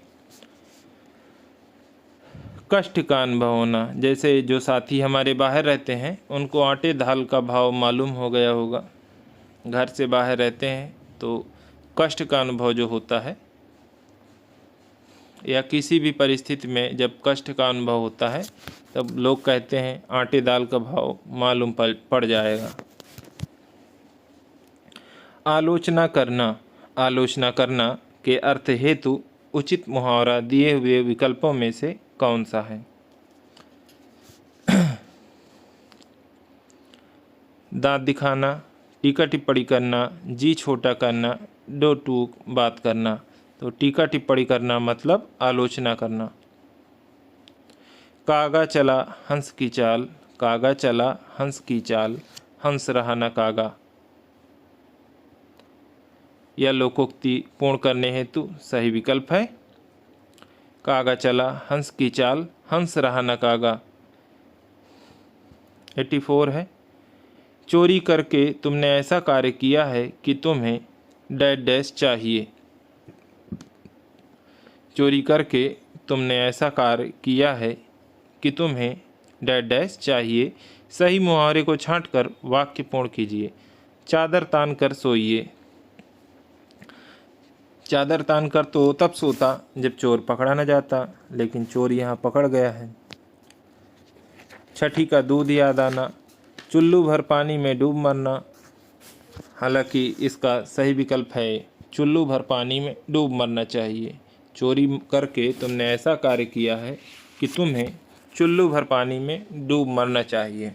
कष्ट का अनुभव होना, जैसे जो साथी हमारे बाहर रहते हैं उनको आटे दाल का भाव मालूम हो गया होगा, घर से बाहर रहते हैं तो कष्ट का अनुभव जो होता है या किसी भी परिस्थिति में जब कष्ट का अनुभव होता है तब लोग कहते हैं आटे दाल का भाव मालूम पड़ जाएगा। आलोचना करना, आलोचना करना के अर्थ हेतु उचित मुहावरा दिए हुए विकल्पों में से कौन सा है? दांत दिखाना, टीका टिप्पणी करना, जी छोटा करना, दो टूक बात करना। तो टीका टिप्पणी करना मतलब आलोचना करना। कागा चला हंस की चाल, कागा चला हंस की चाल, हंस रहा न कागा। यह लोकोक्ति पूर्ण करने हेतु सही विकल्प है। कागा चला हंस की चाल, हंस रहा न कागा। 84 है चोरी करके तुमने ऐसा कार्य किया है कि तुम्हें डैश डैश चाहिए। चोरी करके तुमने ऐसा कार्य किया है कि तुम्हें डैश डैश चाहिए। सही मुहावरे को छांटकर वाक्य पूर्ण कीजिए। चादर तान कर सोइए, चादर तान कर तो तब सोता जब चोर पकड़ा न जाता, लेकिन चोर यहाँ पकड़ गया है। छठी का दूध याद आना, चुल्लू भर पानी में डूब मरना। हालांकि इसका सही विकल्प है चुल्लू भर पानी में डूब मरना चाहिए। चोरी करके तुमने ऐसा कार्य किया है कि तुम्हें चुल्लू भर पानी में डूब मरना चाहिए।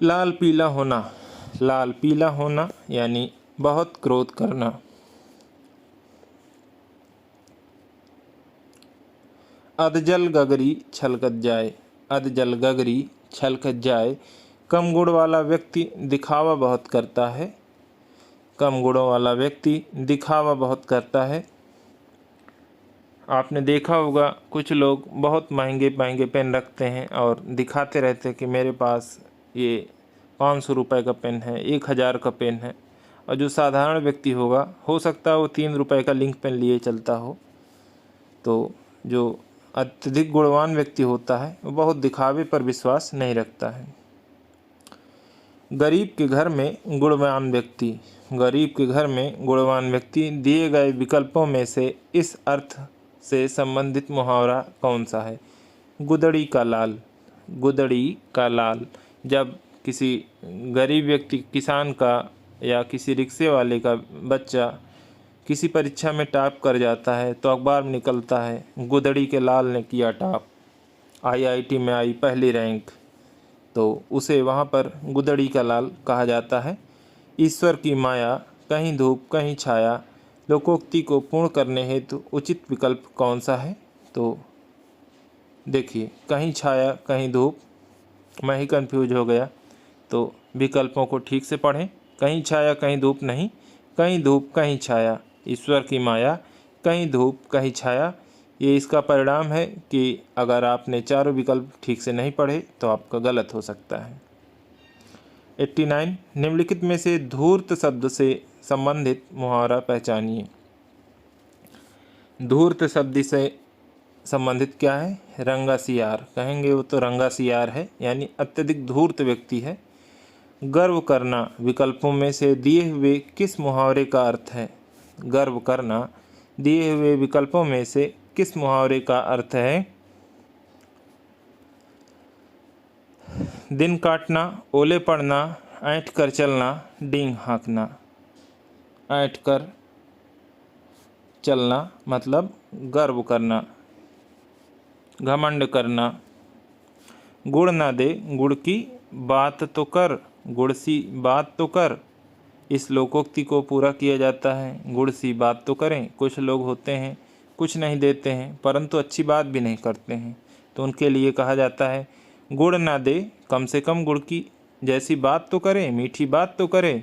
लाल पीला होना, लाल पीला होना यानी बहुत क्रोध करना। अधजल गगरी छलकत जाए, अधजल गगरी छलकत जाए। कम गुण वाला व्यक्ति दिखावा बहुत करता है, कम गुणों वाला व्यक्ति दिखावा बहुत करता है। आपने देखा होगा कुछ लोग बहुत महंगे महंगे पेन रखते हैं और दिखाते रहते हैं कि मेरे पास ये 500 रुपये का पेन है, 1000 का पेन है। और जो साधारण व्यक्ति होगा हो सकता है वो 3 रुपये का लिंक पेन लिए चलता हो। तो जो अत्यधिक गुणवान व्यक्ति होता है वो बहुत दिखावे पर विश्वास नहीं रखता है। गरीब के घर में गुणवान व्यक्ति, गरीब के घर में गुणवान व्यक्ति दिए गए विकल्पों में से इस अर्थ से संबंधित मुहावरा कौन सा है? गुदड़ी का लाल, गुदड़ी का लाल। जब किसी गरीब व्यक्ति, किसान का या किसी रिक्शे वाले का बच्चा किसी परीक्षा में टॉप कर जाता है तो अखबार में निकलता है गुदड़ी के लाल ने किया टॉप, आईआईटी में आई पहली रैंक, तो उसे वहाँ पर गुदड़ी का लाल कहा जाता है। ईश्वर की माया, कहीं धूप कहीं छाया लोकोक्ति को पूर्ण करने हेतु उचित विकल्प कौन सा है? तो देखिए, कहीं छाया कहीं धूप, मैं ही कंफ्यूज हो गया, तो विकल्पों को ठीक से पढ़ें। कहीं छाया कहीं धूप नहीं, कहीं धूप कहीं छाया, ईश्वर की माया, कहीं धूप कहीं छाया। ये इसका परिणाम है कि अगर आपने चारों विकल्प ठीक से नहीं पढ़े तो आपका गलत हो सकता है। 89, निम्नलिखित में से धूर्त शब्द से संबंधित मुहावरा पहचानिए। धूर्त शब्द से संबंधित क्या है? रंगासियार, कहेंगे वो तो रंगासियार है, यानी अत्यधिक धूर्त व्यक्ति है। गर्व करना विकल्पों में से दिए हुए किस मुहावरे का अर्थ है? गर्व करना दिए हुए विकल्पों में से किस मुहावरे का अर्थ है? दिन काटना, ओले पड़ना, ऐंठ कर चलना, डींग हाँकना। ऐंठ कर चलना मतलब गर्व करना, घमंड करना। गुड़ ना दे गुड़ की बात तो कर, गुड़ सी बात तो कर। इस लोकोक्ति को पूरा किया जाता है गुड़ सी बात तो करें। कुछ लोग होते हैं कुछ नहीं देते हैं परंतु अच्छी बात भी नहीं करते हैं, तो उनके लिए कहा जाता है गुड़ ना दे, कम से कम गुड़ की जैसी बात तो करें, मीठी बात तो करें।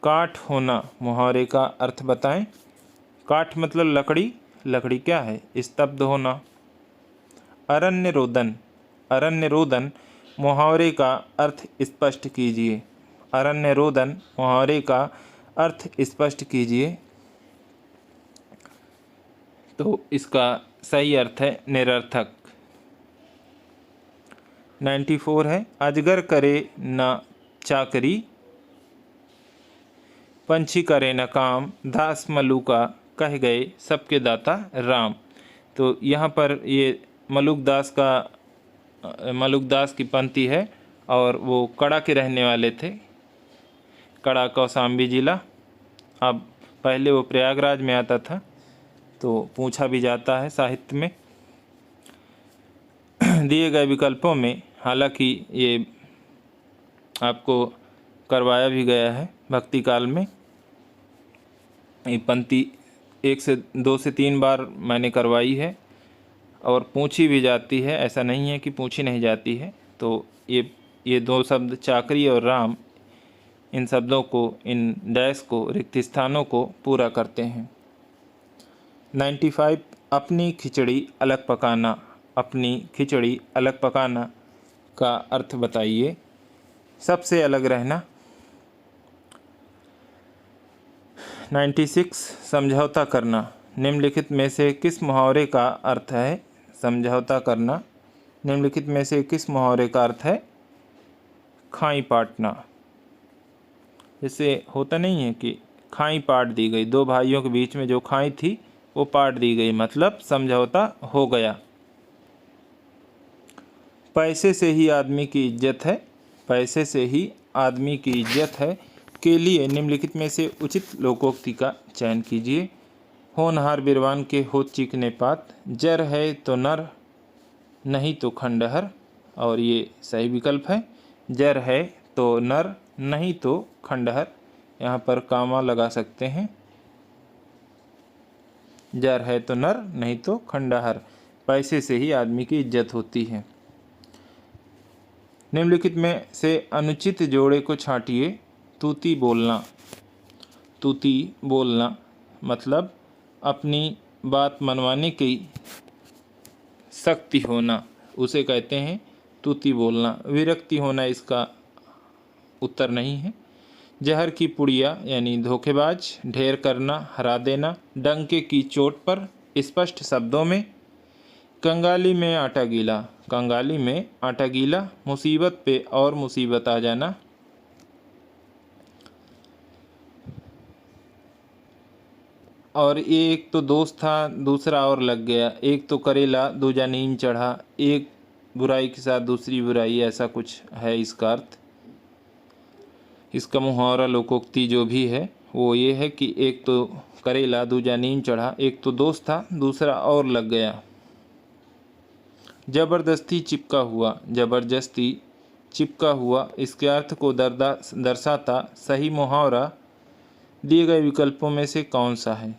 काठ होना मुहावरे का अर्थ बताएं। काठ मतलब लकड़ी, लकड़ी क्या है? स्तब्ध होना। अरण्य रोदन, अरण्य रोदन मुहावरे का अर्थ स्पष्ट कीजिए। अरण्य रोदन मुहावरे का अर्थ स्पष्ट कीजिए। तो इसका सही अर्थ है निरर्थक। 94 है, अजगर करे न चाकरी, पंछी करे न काम, दास मलूका कह गए सबके दाता राम। तो यहाँ पर ये मलुकदास की पंक्ति है और वो कड़ा के रहने वाले थे, कड़ा कौशाम्बी जिला। अब पहले वो प्रयागराज में आता था, तो पूछा भी जाता है साहित्य में। दिए गए विकल्पों में, हालांकि ये आपको करवाया भी गया है भक्ति काल में, ये पंक्ति 1 से 2 से 3 बार मैंने करवाई है और पूछी भी जाती है, ऐसा नहीं है कि पूछी नहीं जाती है। तो ये 2 शब्द चाकरी और राम, इन शब्दों को, इन डैश को, रिक्त स्थानों को पूरा करते हैं। 95, अपनी खिचड़ी अलग पकाना, अपनी खिचड़ी अलग पकाना का अर्थ बताइए। सबसे अलग रहना। 96, समझौता करना निम्नलिखित में से किस मुहावरे का अर्थ है? समझौता करना निम्नलिखित में से किस मुहावरे का अर्थ है? खाई पाटना। जैसे होता नहीं है कि खाई पाट दी गई, 2 भाइयों के बीच में जो खाई थी वो पाट दी गई, मतलब समझौता हो गया। पैसे से ही आदमी की इज्जत है, पैसे से ही आदमी की इज्जत है के लिए निम्नलिखित में से उचित लोकोक्ति का चयन कीजिए। होनहार बिरवान के होत चीकने पात, जर है तो नर नहीं तो खंडहर। और ये सही विकल्प है, जर है तो नर नहीं तो खंडहर। यहाँ पर कामा लगा सकते हैं, जर है तो नर नहीं तो खंडहर। पैसे से ही आदमी की इज्जत होती है। निम्नलिखित में से अनुचित जोड़े को छांटिए। तूती बोलना, तूती बोलना मतलब अपनी बात मनवाने की शक्ति होना, उसे कहते हैं तूती बोलना। विरक्ति होना इसका उत्तर नहीं है। जहर की पुड़िया यानी धोखेबाज, ढेर करना, हरा देना, डंके की चोट पर, स्पष्ट शब्दों में, कंगाली में आटा गीला, कंगाली में आटा गीला, मुसीबत पे और मुसीबत आ जाना। और ये एक तो दोस्त था, दूसरा और लग गया, एक तो करेला दूजा नीम चढ़ा, एक बुराई के साथ दूसरी बुराई, ऐसा कुछ है इसका अर्थ। इसका मुहावरा लोकोक्ति जो भी है वो ये है कि एक तो करेला दूजा नीम चढ़ा, एक तो दोस्त था दूसरा और लग गया। जबरदस्ती चिपका हुआ, जबरदस्ती चिपका हुआ, इसके अर्थ को दर्शाता सही मुहावरा दिए गए विकल्पों में से कौन सा है?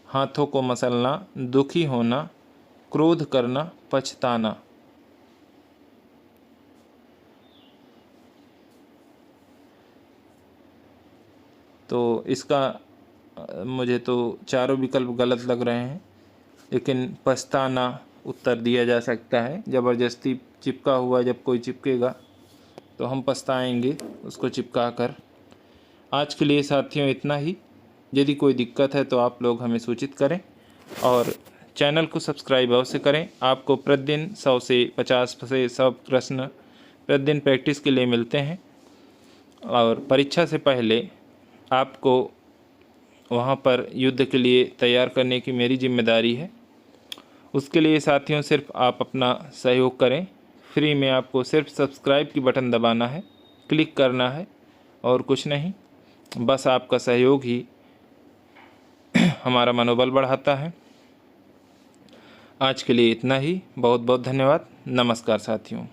हाथों को मसलना, दुखी होना, क्रोध करना, पछताना। तो इसका मुझे तो चारों विकल्प गलत लग रहे हैं, लेकिन पछताना उत्तर दिया जा सकता है। ज़बरदस्ती चिपका हुआ जब कोई चिपकेगा तो हम पछताएंगे उसको चिपका कर। आज के लिए साथियों इतना ही। यदि कोई दिक्कत है तो आप लोग हमें सूचित करें और चैनल को सब्सक्राइब अवश्य करें। आपको प्रतिदिन 100 से 50 से 100 प्रश्न प्रतिदिन प्रैक्टिस के लिए मिलते हैं और परीक्षा से पहले आपको वहाँ पर युद्ध के लिए तैयार करने की मेरी जिम्मेदारी है। उसके लिए साथियों सिर्फ आप अपना सहयोग करें। फ्री में आपको सिर्फ सब्सक्राइब की बटन दबाना है, क्लिक करना है और कुछ नहीं। बस आपका सहयोग ही हमारा मनोबल बढ़ाता है। आज के लिए इतना ही। बहुत बहुत धन्यवाद। नमस्कार साथियों।